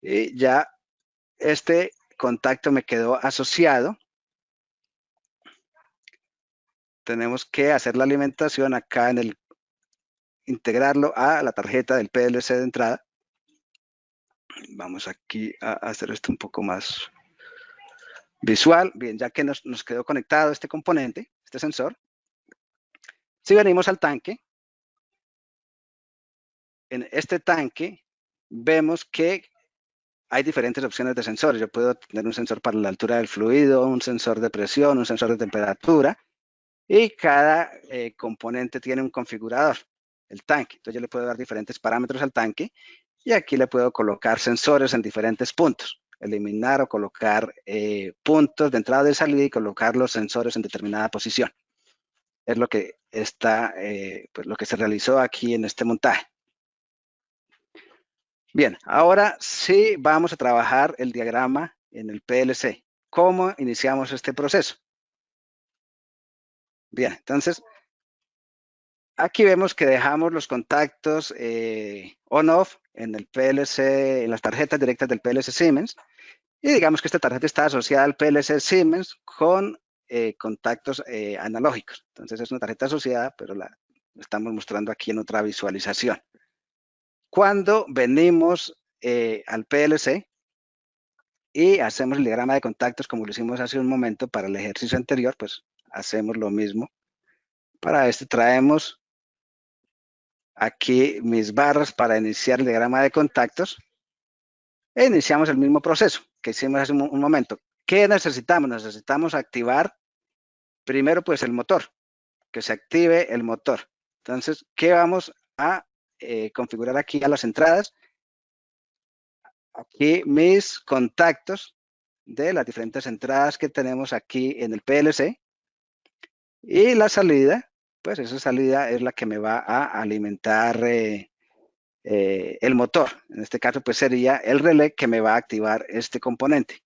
A: y ya este contacto me quedó asociado. Tenemos que hacer la alimentación acá en el integrarlo a la tarjeta del PLC de entrada. Vamos aquí a hacer esto un poco más visual. Bien, ya que nos quedó conectado este componente, este sensor. Si venimos al tanque, en este tanque vemos que hay diferentes opciones de sensores. Yo puedo tener un sensor para la altura del fluido, un sensor de presión, un sensor de temperatura, y cada componente tiene un configurador, el tanque. Entonces yo le puedo dar diferentes parámetros al tanque y aquí le puedo colocar sensores en diferentes puntos, eliminar o colocar puntos de entrada y de salida y colocar los sensores en determinada posición. Es lo que está, pues lo que se realizó aquí en este montaje. Bien, ahora sí vamos a trabajar el diagrama en el PLC. ¿Cómo iniciamos este proceso? Bien, entonces aquí vemos que dejamos los contactos on-off en el PLC, en las tarjetas directas del PLC Siemens. Y digamos que esta tarjeta está asociada al PLC Siemens con contactos analógicos. Entonces es una tarjeta asociada, pero la estamos mostrando aquí en otra visualización. Cuando venimos al PLC y hacemos el diagrama de contactos como lo hicimos hace un momento para el ejercicio anterior, pues hacemos lo mismo. Para este traemos aquí mis barras para iniciar el diagrama de contactos e iniciamos el mismo proceso que hicimos hace un momento. ¿Qué necesitamos? Necesitamos activar primero pues el motor, que se active el motor. Entonces, ¿qué vamos a configurar aquí a las entradas? Aquí mis contactos de las diferentes entradas que tenemos aquí en el PLC y la salida, pues esa salida es la que me va a alimentar el motor. En este caso, pues sería el relé que me va a activar este componente,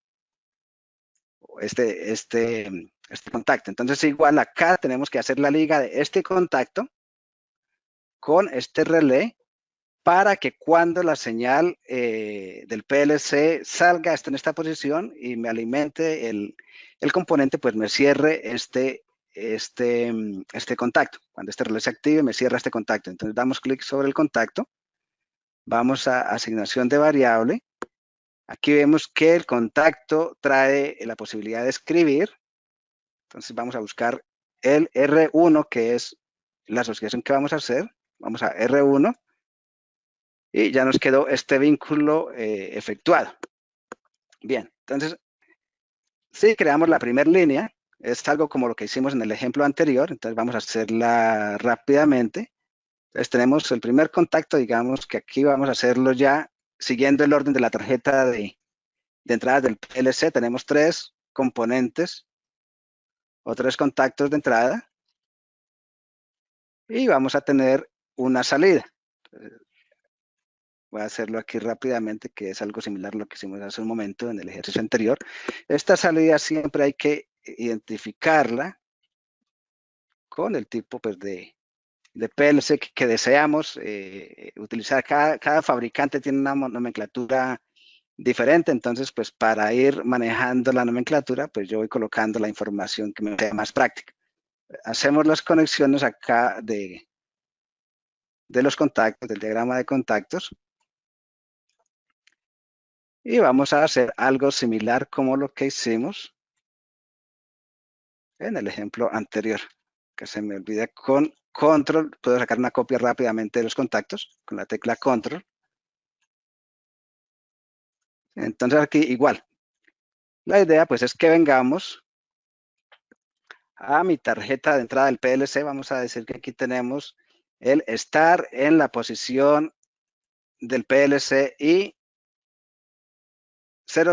A: este contacto. Entonces, igual acá tenemos que hacer la liga de este contacto con este relé para que cuando la señal del PLC salga, esté en esta posición y me alimente el componente, pues me cierre este contacto. Cuando este relé se active, me cierra este contacto. Entonces damos clic sobre el contacto, vamos a asignación de variable. Aquí vemos que el contacto trae la posibilidad de escribir. Entonces vamos a buscar el R1, que es la asociación que vamos a hacer. Vamos a R1 y ya nos quedó este vínculo efectuado. Bien, entonces, si creamos la primera línea, es algo como lo que hicimos en el ejemplo anterior, entonces vamos a hacerla rápidamente. Entonces tenemos el primer contacto, digamos que aquí vamos a hacerlo ya siguiendo el orden de la tarjeta de entrada del PLC. Tenemos 3 componentes o 3 contactos de entrada y vamos a tener una salida. Voy a hacerlo aquí rápidamente, que es algo similar a lo que hicimos hace un momento en el ejercicio anterior. Esta salida siempre hay que identificarla con el tipo pues, de PLC que deseamos utilizar. Cada fabricante tiene una nomenclatura diferente, entonces pues para ir manejando la nomenclatura, pues yo voy colocando la información que me sea más práctica. hacemos las conexiones acá de los contactos, del diagrama de contactos. Y vamos a hacer algo similar como lo que hicimos en el ejemplo anterior, que se me olvida con control. Puedo sacar una copia rápidamente de los contactos con la tecla control. Entonces aquí igual. La idea pues es que vengamos a mi tarjeta de entrada del PLC. Vamos a decir que aquí tenemos el estar en la posición del PLC y 0.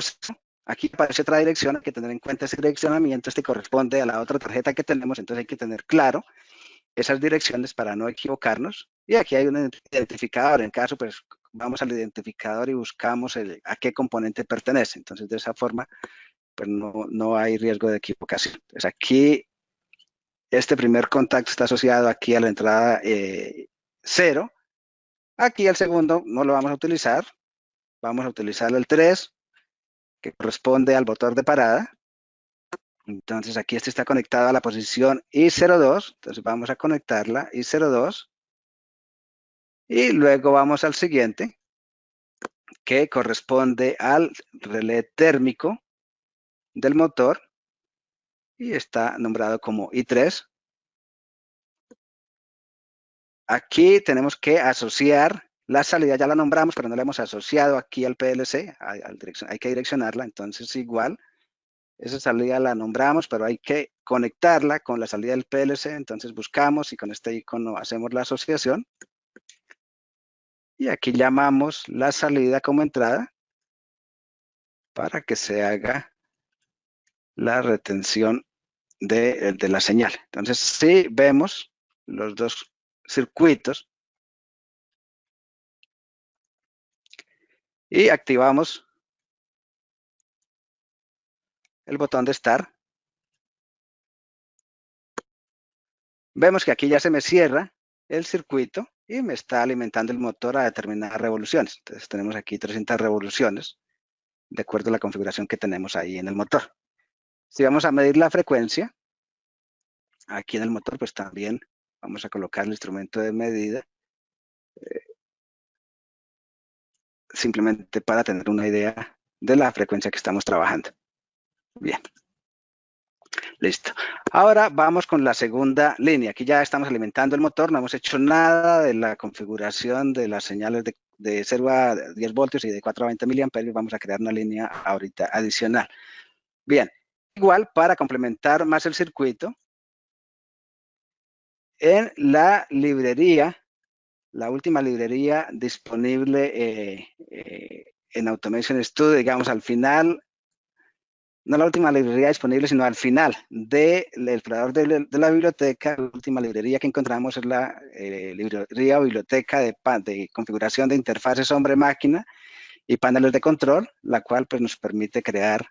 A: Aquí aparece otra dirección, hay que tener en cuenta ese direccionamiento, este corresponde a la otra tarjeta que tenemos, entonces hay que tener claro esas direcciones para no equivocarnos. Y aquí hay un identificador, en caso pues vamos al identificador y buscamos a qué componente pertenece. Entonces de esa forma pues no hay riesgo de equivocación. Entonces aquí este primer contacto está asociado aquí a la entrada 0. Aquí el segundo no lo vamos a utilizar, vamos a utilizar el 3, que corresponde al botón de parada. Entonces aquí este está conectado a la posición I02, entonces vamos a conectarla I02 y luego vamos al siguiente, que corresponde al relé térmico del motor y está nombrado como I3. Aquí tenemos que asociar la salida, ya la nombramos, pero no la hemos asociado aquí al PLC, hay que direccionarla, entonces igual, esa salida la nombramos, pero hay que conectarla con la salida del PLC, entonces buscamos y con este icono hacemos la asociación. Y aquí llamamos la salida como entrada para que se haga la retención de la señal. Entonces, si vemos los dos circuitos y activamos el botón de Start, vemos que aquí ya se me cierra el circuito y me está alimentando el motor a determinadas revoluciones. Entonces tenemos aquí 300 revoluciones de acuerdo a la configuración que tenemos ahí en el motor. Si vamos a medir la frecuencia, aquí en el motor pues también vamos a colocar el instrumento de medida simplemente para tener una idea de la frecuencia que estamos trabajando. Bien. Listo. Ahora vamos con la segunda línea. Aquí ya estamos alimentando el motor, no hemos hecho nada de la configuración de las señales de 0 a 10 voltios y de 4 a 20 miliamperios. Vamos a crear una línea ahorita adicional. Bien, igual para complementar más el circuito, en la librería, la última librería disponible en Automation Studio, digamos al final, no la última librería disponible, sino al final del explorador de la biblioteca. La última librería que encontramos es la librería o biblioteca de configuración de interfaces hombre-máquina y paneles de control, la cual pues, nos permite crear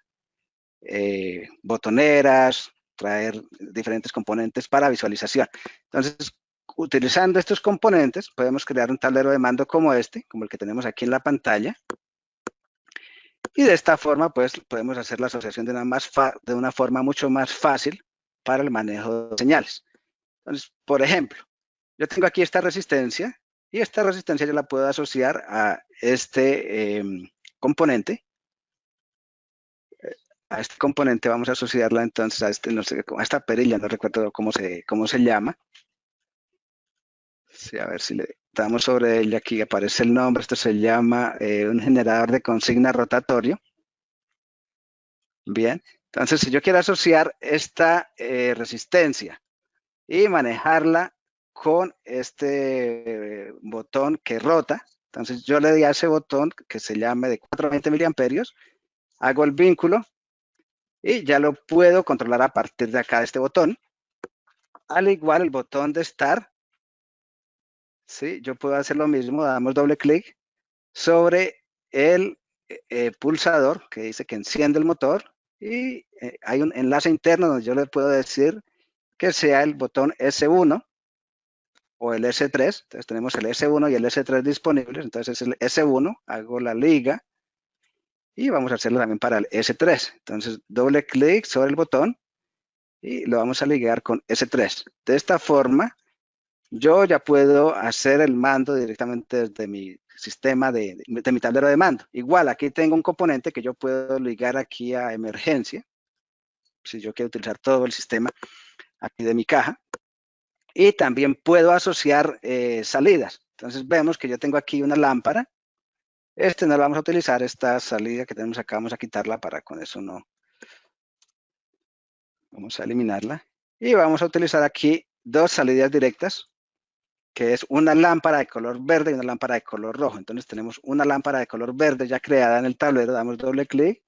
A: botoneras, traer diferentes componentes para visualización. Entonces, utilizando estos componentes, podemos crear un tablero de mando como este, como el que tenemos aquí en la pantalla. Y de esta forma, pues, podemos hacer la asociación de una forma mucho más fácil para el manejo de señales. Entonces, por ejemplo, yo tengo aquí esta resistencia y esta resistencia yo la puedo asociar a este componente. A este componente vamos a asociarla entonces a, no sé, a esta perilla, no recuerdo cómo se llama. Sí, a ver si le damos sobre ella, aquí aparece el nombre. Esto se llama un generador de consigna rotatorio. Bien, entonces si yo quiero asociar esta resistencia y manejarla con este botón que rota, entonces yo le doy a ese botón que se llame de 420 miliamperios, hago el vínculo y ya lo puedo controlar a partir de acá de este botón. Al igual el botón de Start, ¿sí? Yo puedo hacer lo mismo, damos doble clic sobre el pulsador que dice que enciende el motor y hay un enlace interno donde yo le puedo decir que sea el botón S1 o el S3. Entonces tenemos el S1 y el S3 disponibles. Entonces es el S1, hago la liga y vamos a hacerlo también para el S3. Entonces doble clic sobre el botón y lo vamos a ligar con S3. De esta forma, yo ya puedo hacer el mando directamente desde mi sistema de mi tablero de mando. Igual, aquí tengo un componente que yo puedo ligar aquí a emergencia, si yo quiero utilizar todo el sistema aquí de mi caja. Y también puedo asociar salidas. Entonces vemos que yo tengo aquí una lámpara. No la vamos a utilizar, esta salida que tenemos acá, vamos a quitarla para con eso no. Vamos a eliminarla. Y vamos a utilizar aquí dos salidas directas, que es una lámpara de color verde y una lámpara de color rojo. Entonces tenemos una lámpara de color verde ya creada en el tablero, damos doble clic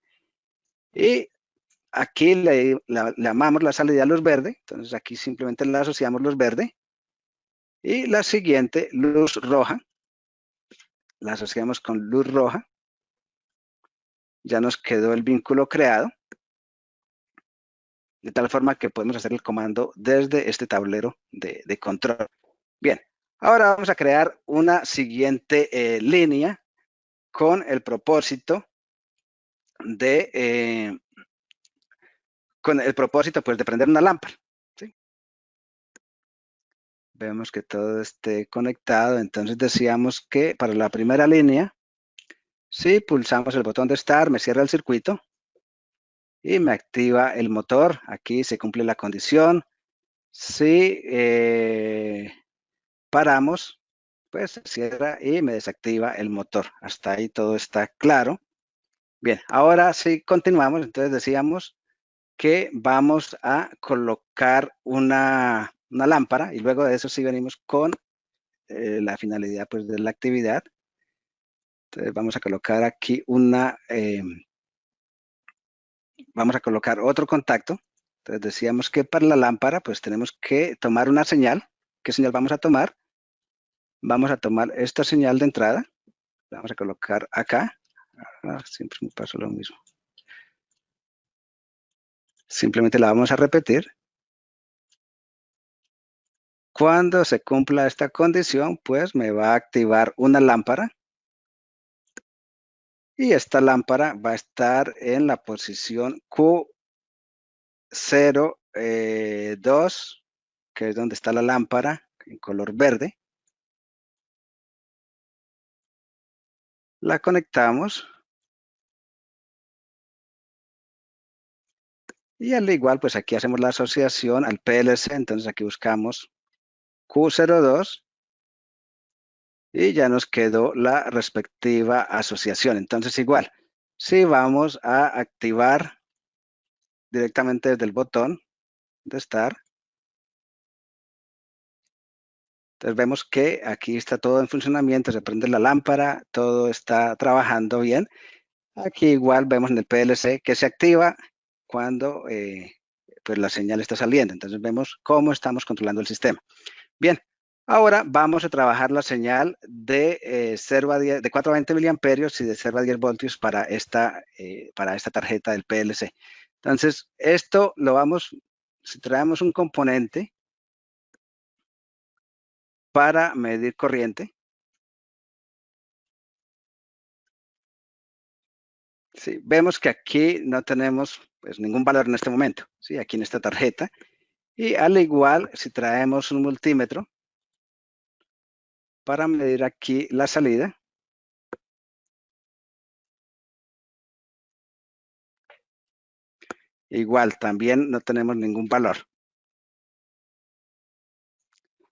A: y aquí le llamamos la salida luz verde. Entonces aquí simplemente le asociamos luz verde y la siguiente luz roja, la asociamos con luz roja. Ya nos quedó el vínculo creado, de tal forma que podemos hacer el comando desde este tablero de control. Bien, ahora vamos a crear una siguiente línea con el propósito de pues, de prender una lámpara. ¿Sí? Vemos que todo esté conectado, entonces decíamos que para la primera línea, si pulsamos el botón de Start, me cierra el circuito y me activa el motor. Aquí se cumple la condición. Si paramos, pues se cierra y me desactiva el motor. Hasta ahí todo está claro. Bien, ahora sí continuamos. Entonces decíamos que vamos a colocar una lámpara y luego de eso sí venimos con la finalidad pues, de la actividad. Entonces vamos a colocar aquí vamos a colocar otro contacto. Entonces decíamos que para la lámpara pues tenemos que tomar una señal. ¿Qué señal vamos a tomar? Vamos a tomar esta señal de entrada. La vamos a colocar acá. Siempre me pasa lo mismo. Simplemente la vamos a repetir. Cuando se cumpla esta condición, pues me va a activar una lámpara. Y esta lámpara va a estar en la posición Q02, que es donde está la lámpara en color verde. La conectamos. Y al igual, pues aquí hacemos la asociación al PLC. Entonces aquí buscamos Q02. Y ya nos quedó la respectiva asociación. Entonces igual, si vamos a activar directamente desde el botón de Start, entonces vemos que aquí está todo en funcionamiento, se prende la lámpara, todo está trabajando bien. Aquí igual vemos en el PLC que se activa cuando pues la señal está saliendo. Entonces vemos cómo estamos controlando el sistema. Bien, ahora vamos a trabajar la señal de 0 a 10, de 4 a 20 miliamperios y de 0 a 10 voltios para esta tarjeta del PLC. Entonces, esto lo vamos, si traemos un componente para medir corriente, ¿sí? Vemos que aquí no tenemos pues, ningún valor en este momento, ¿sí? Aquí en esta tarjeta. Y al igual, si traemos un multímetro para medir aquí la salida, igual también no tenemos ningún valor.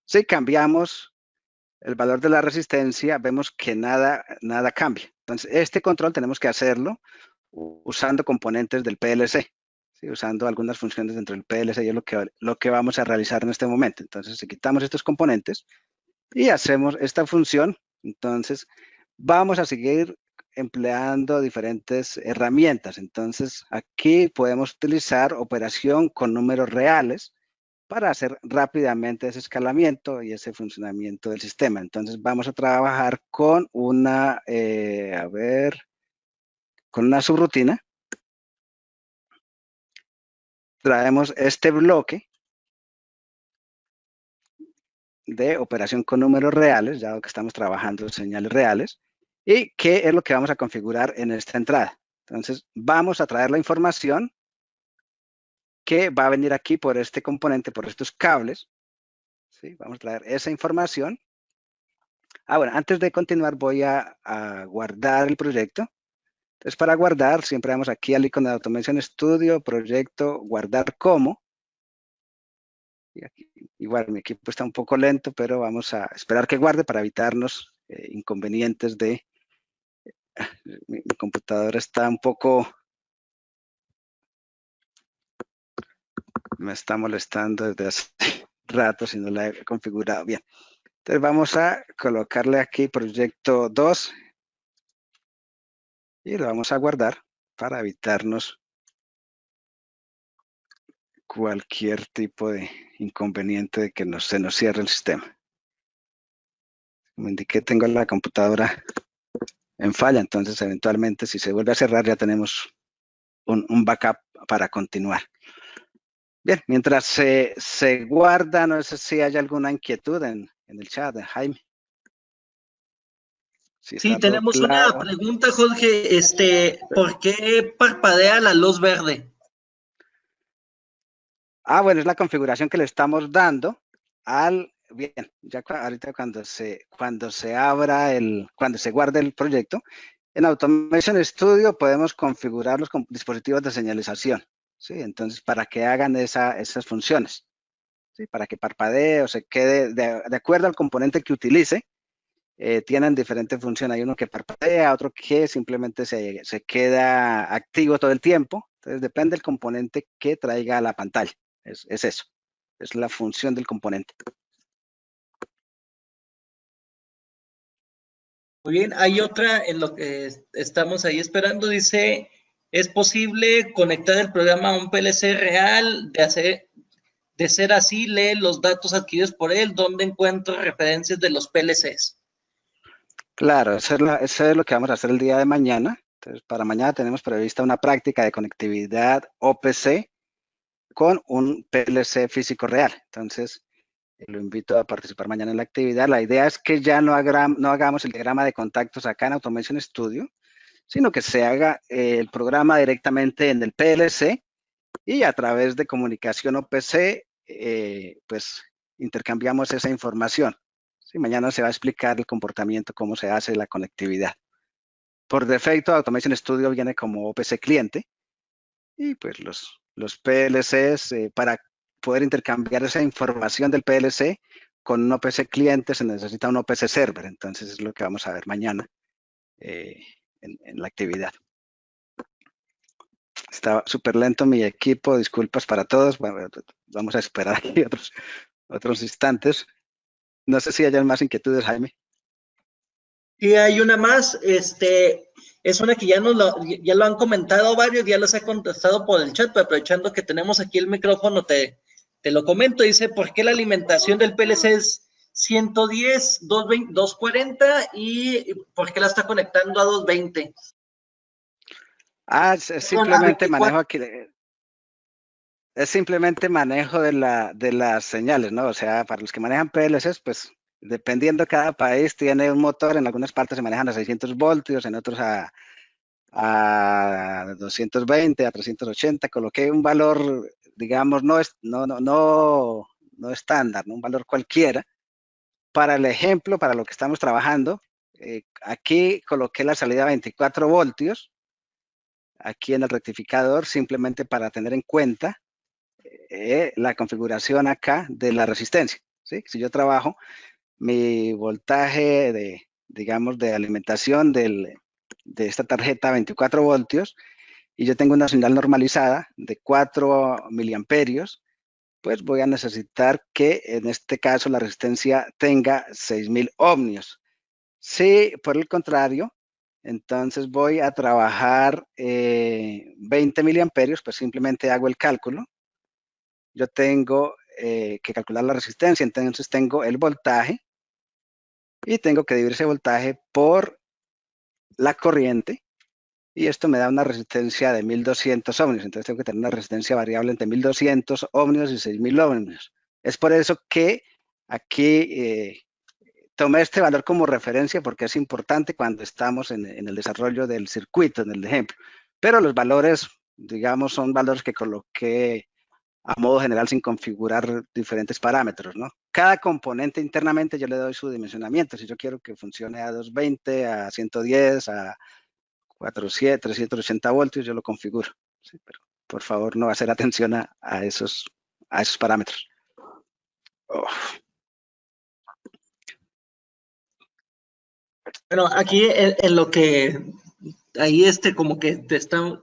A: Si cambiamos el valor de la resistencia, vemos que nada cambia. Entonces, este control tenemos que hacerlo usando componentes del PLC, ¿sí? Usando algunas funciones dentro del PLC y es lo que vamos a realizar en este momento. Entonces, si quitamos estos componentes y hacemos esta función, entonces vamos a seguir empleando diferentes herramientas. Entonces, aquí podemos utilizar operación con números reales para hacer rápidamente ese escalamiento y ese funcionamiento del sistema. Entonces vamos a trabajar con con una subrutina. Traemos este bloque de operación con números reales, ya que estamos trabajando señales reales, y qué es lo que vamos a configurar en esta entrada. Entonces vamos a traer la información que va a venir aquí por este componente, por estos cables. ¿Sí? Vamos a traer esa información. Bueno, antes de continuar voy a guardar el proyecto. Entonces, para guardar, siempre vamos aquí al icono de Automation Studio, proyecto, guardar como. Y aquí, igual mi equipo está un poco lento, pero vamos a esperar que guarde para evitarnos inconvenientes de... mi computadora está un poco... Me está molestando desde hace rato si no la he configurado bien. Entonces vamos a colocarle aquí proyecto 2 y lo vamos a guardar para evitarnos cualquier tipo de inconveniente de que se nos cierre el sistema. Como indiqué, tengo la computadora en falla, entonces eventualmente si se vuelve a cerrar ya tenemos un backup para continuar. Bien, mientras se guarda, no sé si hay alguna inquietud en el chat de Jaime. Si
B: Sí,
A: está todo
B: tenemos
A: claro.
B: una pregunta, Jorge. ¿Por qué parpadea la luz verde?
A: Bueno, es la configuración que le estamos dando bien, ya ahorita cuando se abra cuando se guarde el proyecto, en Automation Studio podemos configurar los dispositivos de señalización, ¿sí? Entonces, para que hagan esas funciones, ¿sí? Para que parpadee o se quede, de acuerdo al componente que utilice, tienen diferentes funciones. Hay uno que parpadea, otro que simplemente se queda activo todo el tiempo. Entonces, depende del componente que traiga a la pantalla. Es eso. Es la función del componente.
B: Muy bien, hay otra en lo que estamos ahí esperando. Dice, ¿es posible conectar el programa a un PLC real? De ser así, lee los datos adquiridos por él. ¿Dónde encuentro referencias de los PLCs?
A: Claro, eso es lo que vamos a hacer el día de mañana. Entonces, para mañana tenemos prevista una práctica de conectividad OPC con un PLC físico real. Entonces, lo invito a participar mañana en la actividad. La idea es que ya no hagamos el diagrama de contactos acá en Automation Studio, sino que se haga el programa directamente en el PLC y a través de comunicación OPC, pues intercambiamos esa información. Sí, mañana se va a explicar el comportamiento, cómo se hace la conectividad. Por defecto, Automation Studio viene como OPC cliente y pues los PLCs para poder intercambiar esa información del PLC con un OPC cliente se necesita un OPC server. Entonces es lo que vamos a ver mañana en la actividad. Estaba súper lento mi equipo, disculpas para todos. Bueno, vamos a esperar aquí otros instantes. No sé si hayan más inquietudes, Jaime.
B: Y hay una más, es una que ya lo han comentado varios, ya los he contestado por el chat, pero aprovechando que tenemos aquí el micrófono, te lo comento. Dice, ¿por qué la alimentación del PLC es 110, 220, 240 y por qué la está conectando a 220?
A: Es simplemente manejo aquí. Es simplemente manejo de las señales, ¿no? O sea, para los que manejan PLCs, pues dependiendo cada país tiene un motor, en algunas partes se manejan a 600 voltios, en otros a 220, a 380. Coloqué un valor, digamos, no estándar, ¿no? Un valor cualquiera. Para el ejemplo, para lo que estamos trabajando, aquí coloqué la salida a 24 voltios, aquí en el rectificador, simplemente para tener en cuenta la configuración acá de la resistencia, ¿sí? Si yo trabajo mi voltaje digamos, de alimentación de esta tarjeta a 24 voltios y yo tengo una señal normalizada de 4 miliamperios, pues voy a necesitar que en este caso la resistencia tenga 6.000 ohmios. Si por el contrario, entonces voy a trabajar 20 miliamperios, pues simplemente hago el cálculo. Yo tengo que calcular la resistencia, entonces tengo el voltaje y tengo que dividir ese voltaje por la corriente y esto me da una resistencia de 1200 ohmios, entonces tengo que tener una resistencia variable entre 1200 ohmios y 6000 ohmios. Es por eso que aquí tomé este valor como referencia porque es importante cuando estamos en el desarrollo del circuito, en el ejemplo, pero los valores, digamos, son valores que coloqué a modo general sin configurar diferentes parámetros, ¿no? Cada componente internamente yo le doy su dimensionamiento. Si yo quiero que funcione a 220, a 110, a 400, 380 voltios, yo lo configuro. ¿Sí? Pero por favor no hacer atención a esos parámetros. Oh.
B: Bueno, aquí en lo que ahí como que te está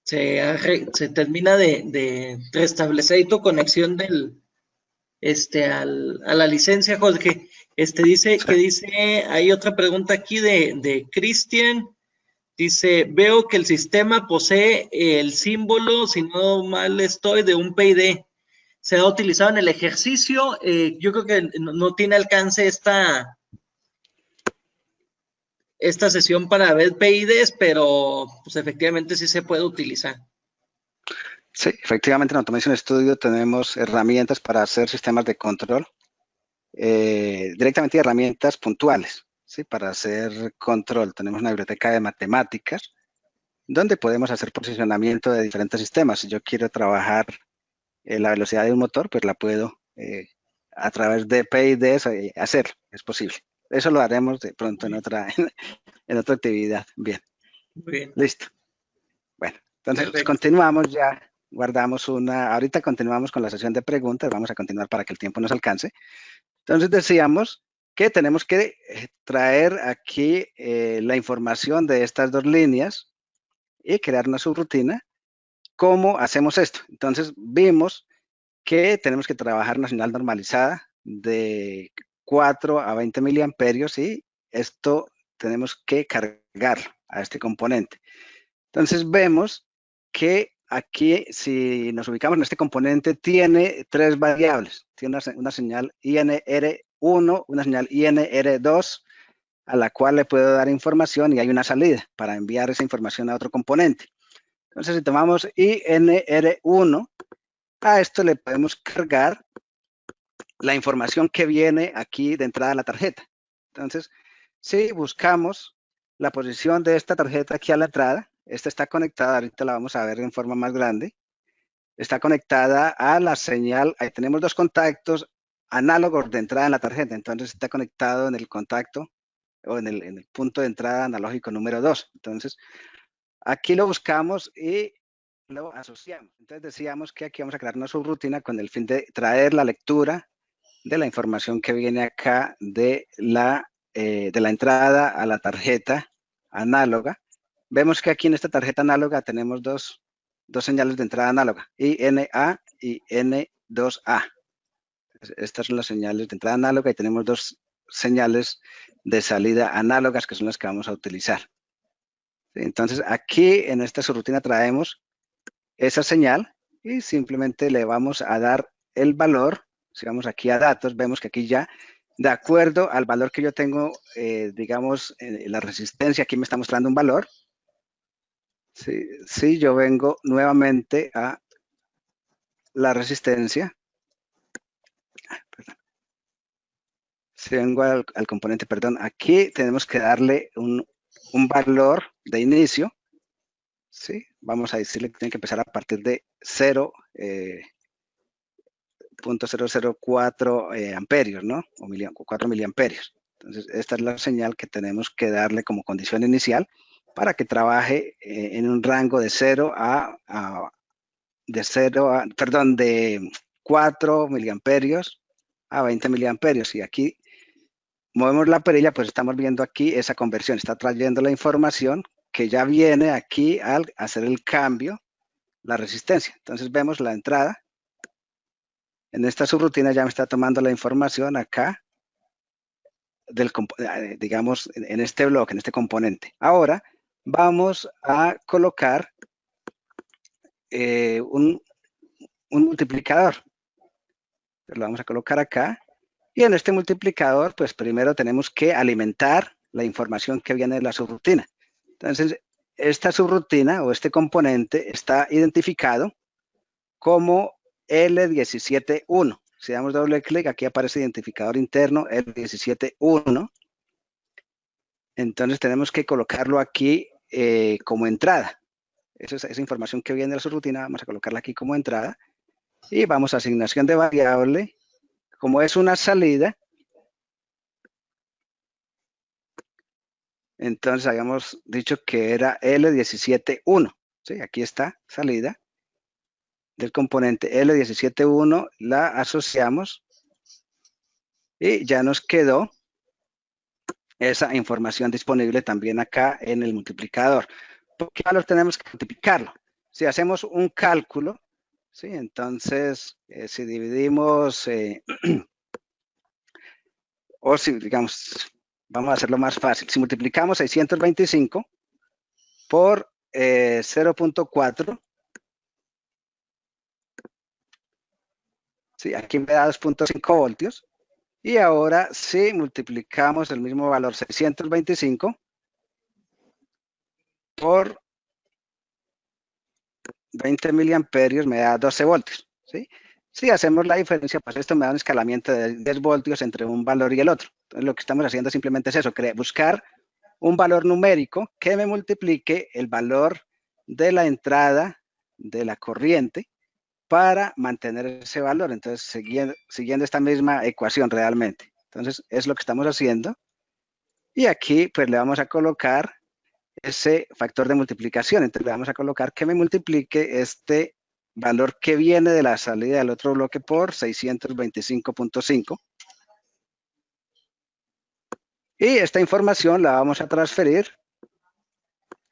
B: se termina de restablecer tu conexión a la licencia, Jorge. Dice
A: Sí.
B: que hay otra pregunta aquí de Cristian. Dice, veo que el sistema posee el símbolo, si no mal estoy, de un PID. Se ha utilizado en el ejercicio. Yo creo que no tiene alcance esta sesión para ver PIDs, pero pues efectivamente sí se puede utilizar.
A: Sí, efectivamente en Automation Studio tenemos herramientas para hacer sistemas de control, directamente herramientas puntuales, ¿sí? Para hacer control. Tenemos una biblioteca de matemáticas donde podemos hacer posicionamiento de diferentes sistemas. Si yo quiero trabajar la velocidad de un motor, pues la puedo a través de PIDs hacer, es posible. Eso lo haremos de pronto en otra actividad. Bien.
B: Muy bien.
A: Listo. Bueno, entonces
B: Perfecto.
A: continuamos ya. Guardamos ahorita continuamos con la sesión de preguntas, vamos a continuar para que el tiempo nos alcance. Entonces decíamos que tenemos que traer aquí la información de estas dos líneas y crear una subrutina. ¿Cómo hacemos esto? Entonces vimos que tenemos que trabajar una señal normalizada de 4 a 20 miliamperios y esto tenemos que cargar a este componente. Entonces vemos que aquí, si nos ubicamos en este componente, tiene tres variables. Tiene una señal INR1, una señal INR2, a la cual le puedo dar información y hay una salida para enviar esa información a otro componente. Entonces, si tomamos INR1, a esto le podemos cargar la información que viene aquí de entrada a la tarjeta. Entonces, si buscamos la posición de esta tarjeta aquí a la entrada, esta está conectada, ahorita la vamos a ver en forma más grande, está conectada a la señal, ahí tenemos dos contactos análogos de entrada en la tarjeta, entonces está conectado en el contacto o en el punto de entrada analógico número 2. Entonces, aquí lo buscamos y lo asociamos. Entonces decíamos que aquí vamos a crear una subrutina con el fin de traer la lectura de la información que viene acá de la entrada a la tarjeta análoga. Vemos que aquí en esta tarjeta análoga tenemos dos señales de entrada análoga, INA y N2A. Estas son las señales de entrada análoga y tenemos dos señales de salida análogas que son las que vamos a utilizar. Entonces aquí en esta subrutina traemos esa señal y simplemente le vamos a dar el valor. Si vamos aquí a datos, vemos que aquí ya, de acuerdo al valor que yo tengo, digamos, la resistencia, aquí me está mostrando un valor. Si yo vengo nuevamente a la resistencia, si vengo al componente, perdón, aquí tenemos que darle un valor de inicio. ¿Sí? Vamos a decirle que tiene que empezar a partir de 0.004 amperios, ¿no? O 4 miliamperios. Entonces, esta es la señal que tenemos que darle como condición inicial para que trabaje en un rango de 4 miliamperios a 20 miliamperios. Y aquí movemos la perilla, pues estamos viendo aquí esa conversión. Está trayendo la información que ya viene aquí al hacer el cambio, la resistencia. Entonces vemos la entrada. En esta subrutina ya me está tomando la información acá, digamos, en este bloque, en este componente. Ahora vamos a colocar un multiplicador. Lo vamos a colocar acá. Y en este multiplicador, pues primero tenemos que alimentar la información que viene de la subrutina. Entonces, esta subrutina o este componente está identificado como L171. Si damos doble clic, aquí aparece identificador interno L171. Entonces tenemos que colocarlo aquí como entrada. esa información que viene de la subrutina, vamos a colocarla aquí como entrada. Y vamos a asignación de variable. Como es una salida, entonces habíamos dicho que era L17.1. ¿Sí? Aquí está, salida del componente L17.1, la asociamos y ya nos quedó esa información disponible también acá en el multiplicador. ¿Por qué valor tenemos que multiplicarlo? Si hacemos un cálculo, ¿sí? Entonces, si dividimos, o si digamos, vamos a hacerlo más fácil, si multiplicamos 625 por 0.4, ¿sí? Aquí me da 2.5 voltios. Y ahora si multiplicamos el mismo valor 625 por 20 miliamperios me da 12 voltios. ¿Sí? Si hacemos la diferencia, pues esto me da un escalamiento de 10 voltios entre un valor y el otro. Entonces lo que estamos haciendo simplemente es eso, buscar un valor numérico que me multiplique el valor de la entrada de la corriente para mantener ese valor. Entonces, siguiendo esta misma ecuación realmente. Entonces, es lo que estamos haciendo. Y aquí, pues, le vamos a colocar ese factor de multiplicación. Entonces, le vamos a colocar que me multiplique este valor que viene de la salida del otro bloque por 625.5. Y esta información la vamos a transferir,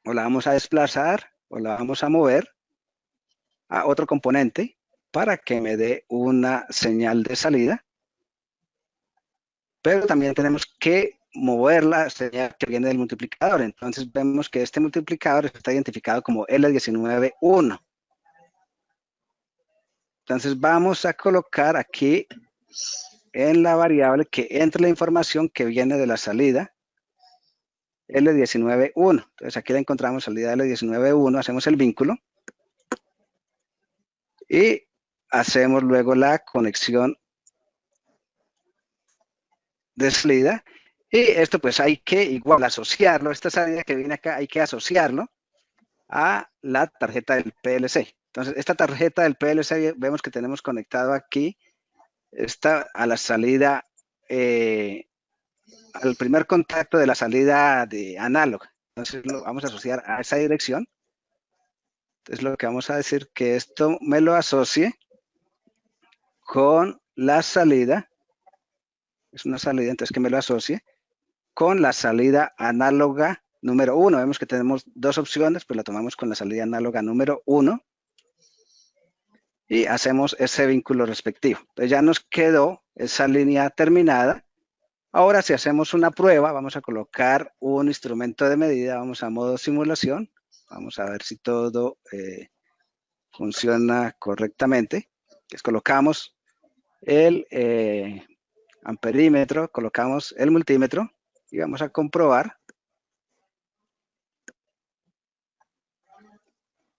A: o la vamos a desplazar, o la vamos a mover a otro componente para que me dé una señal de salida. Pero también tenemos que mover la señal que viene del multiplicador. Entonces vemos que este multiplicador está identificado como L19.1. Entonces vamos a colocar aquí en la variable que entre la información que viene de la salida L19.1. Entonces aquí la encontramos, salida L19.1, hacemos el vínculo y hacemos luego la conexión de salida. Y esto pues hay que igual asociarlo, esta salida que viene acá hay que asociarlo a la tarjeta del PLC. Entonces esta tarjeta del PLC vemos que tenemos conectado aquí, está a la salida, al primer contacto de la salida de análoga. Entonces lo vamos a asociar a esa dirección. Entonces lo que vamos a decir que esto me lo asocie con la salida, es una salida, entonces que me lo asocie con la salida análoga número 1. Vemos que tenemos dos opciones, pues la tomamos con la salida análoga número 1 y hacemos ese vínculo respectivo. Entonces ya nos quedó esa línea terminada. Ahora si hacemos una prueba, vamos a colocar un instrumento de medida, vamos a modo simulación, vamos a ver si todo funciona correctamente. Entonces colocamos el amperímetro, colocamos el multímetro y vamos a comprobar.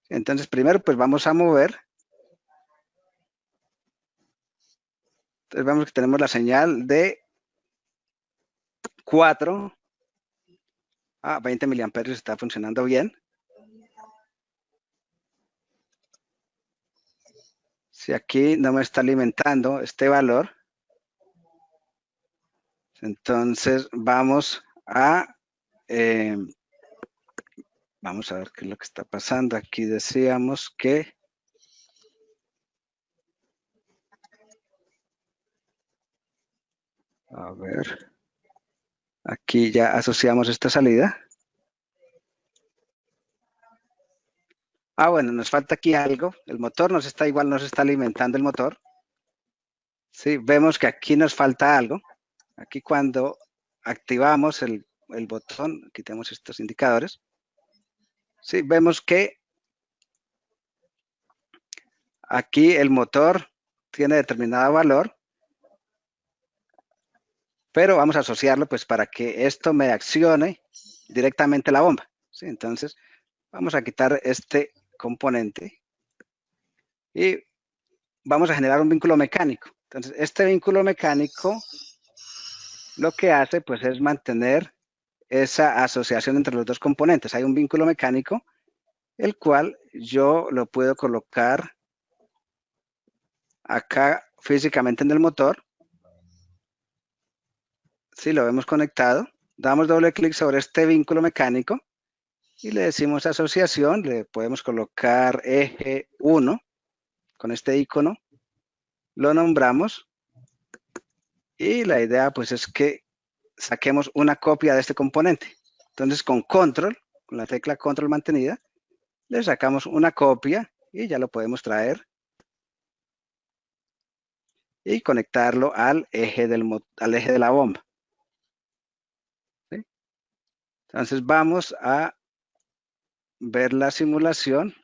A: Entonces primero pues vamos a mover. Entonces vemos que tenemos la señal de 4 a 20 miliamperios, está funcionando bien. Si aquí no me está alimentando este valor, entonces vamos a ver qué es lo que está pasando. Aquí decíamos que a ver, aquí ya asociamos esta salida. Bueno, nos falta aquí algo. El motor nos está alimentando el motor. Sí, vemos que aquí nos falta algo. Aquí cuando activamos el botón, quitemos estos indicadores. Sí, vemos que aquí el motor tiene determinado valor, pero vamos a asociarlo pues para que esto me accione directamente la bomba. ¿Sí? Entonces vamos a quitar este componente y vamos a generar un vínculo mecánico. Entonces este vínculo mecánico lo que hace pues es mantener esa asociación entre los dos componentes. Hay un vínculo mecánico el cual yo lo puedo colocar acá físicamente en el motor. Si lo vemos conectado, damos doble clic sobre este vínculo mecánico y le decimos asociación, le podemos colocar eje 1 con este icono, lo nombramos y la idea pues es que saquemos una copia de este componente. Entonces con control, con la tecla control mantenida, le sacamos una copia y ya lo podemos traer y conectarlo al eje, al eje de la bomba. ¿Sí? Entonces vamos a ver la simulación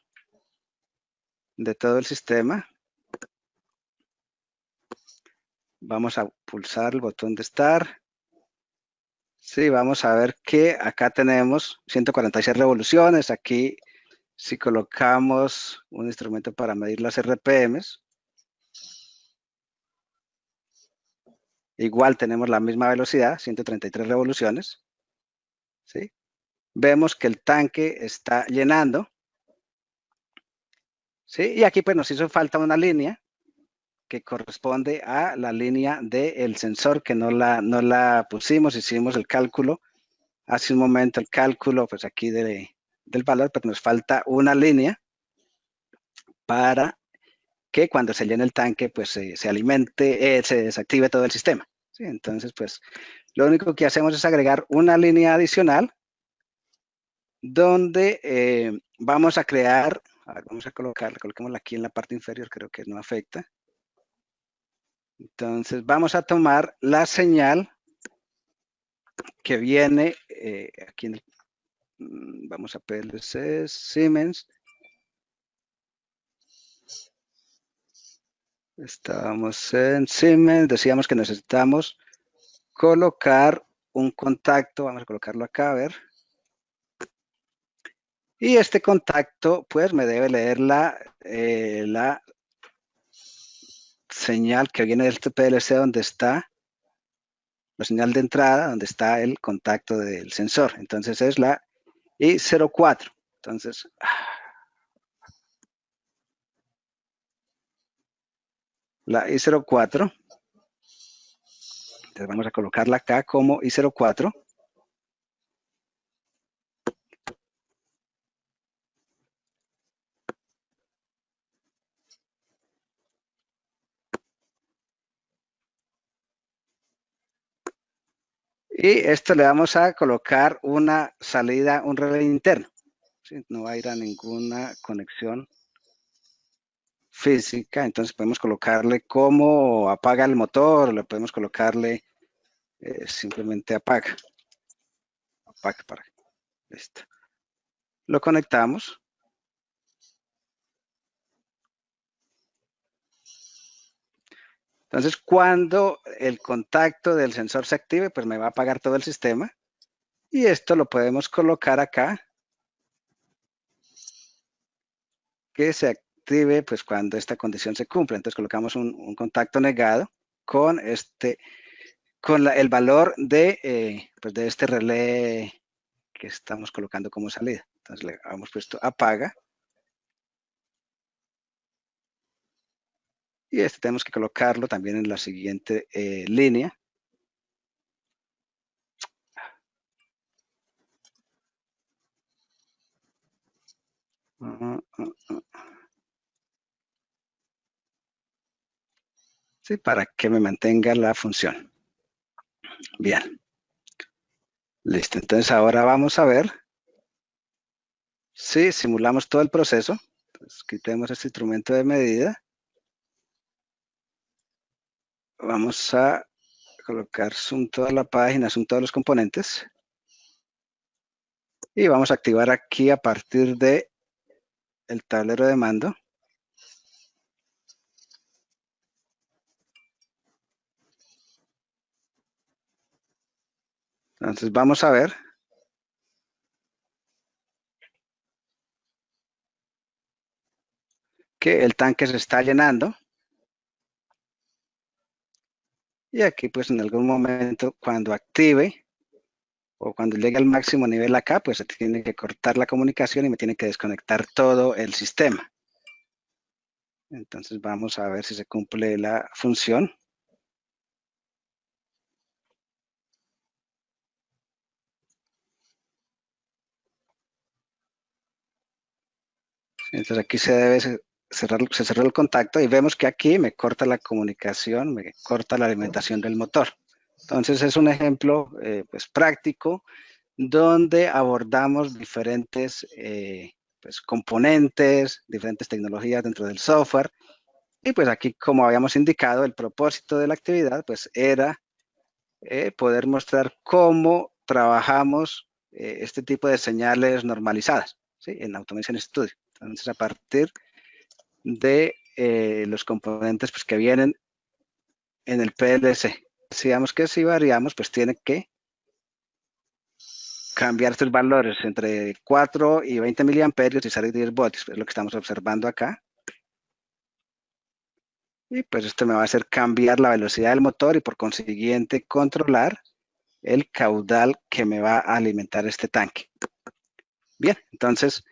A: de todo el sistema. Vamos a pulsar el botón de Start. Sí, vamos a ver que acá tenemos 146 revoluciones. Aquí, si colocamos un instrumento para medir las RPMs, igual tenemos la misma velocidad, 133 revoluciones. ¿Sí? Vemos que el tanque está llenando. ¿Sí? Y aquí pues nos hizo falta una línea que corresponde a la línea del sensor que no la pusimos, hicimos el cálculo, hace un momento el cálculo pues aquí del valor, pero nos falta una línea para que cuando se llene el tanque pues se alimente, se desactive todo el sistema. ¿Sí? Entonces pues lo único que hacemos es agregar una línea adicional donde vamos a crear, a ver, vamos a coloquémosla aquí en la parte inferior, creo que no afecta. Entonces vamos a tomar la señal que viene aquí en el, vamos a PLC Siemens. Estábamos en Siemens, decíamos que necesitamos colocar un contacto, vamos a colocarlo acá, a ver. Y este contacto, pues, me debe leer la señal que viene del PLC donde está la señal de entrada, donde está el contacto del sensor. Entonces es la I04. Entonces, la I04. Entonces vamos a colocarla acá como I04. Y esto le vamos a colocar una salida, un relé interno. ¿Sí? No va a ir a ninguna conexión física. Entonces podemos colocarle como apaga el motor, o le podemos colocarle simplemente apaga. Apaga para. Listo. Lo conectamos. Entonces, cuando el contacto del sensor se active, pues me va a apagar todo el sistema. Y esto lo podemos colocar acá, que se active pues cuando esta condición se cumpla. Entonces colocamos un contacto negado con el valor pues de este relé que estamos colocando como salida. Entonces le hemos puesto apaga. Y este tenemos que colocarlo también en la siguiente línea. Sí, para que me mantenga la función. Bien. Listo. Entonces ahora vamos a ver si simulamos todo el proceso. Entonces, quitemos este instrumento de medida. Vamos a colocar zoom toda la página, zoom todos los componentes. Y vamos a activar aquí a partir de el tablero de mando. Entonces vamos a ver que el tanque se está llenando. Y aquí pues en algún momento cuando active o cuando llegue al máximo nivel acá, pues se tiene que cortar la comunicación y me tiene que desconectar todo el sistema. Entonces vamos a ver si se cumple la función. Entonces aquí se cerró el contacto y vemos que aquí me corta la comunicación, me corta la alimentación del motor. Entonces es un ejemplo pues práctico donde abordamos diferentes pues, componentes, diferentes tecnologías dentro del software. Y pues aquí, como habíamos indicado, el propósito de la actividad pues era poder mostrar cómo trabajamos este tipo de señales normalizadas, ¿sí? En Automation Studio. Entonces, a partir de los componentes pues, que vienen en el PLC, digamos que si variamos, pues tiene que cambiar estos valores entre 4 y 20 miliamperios y salir 10 voltios, es lo que estamos observando acá. Y pues esto me va a hacer cambiar la velocidad del motor y por consiguiente controlar el caudal que me va a alimentar este tanque. Bien, entonces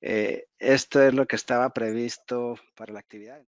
A: esto es lo que estaba previsto para la actividad.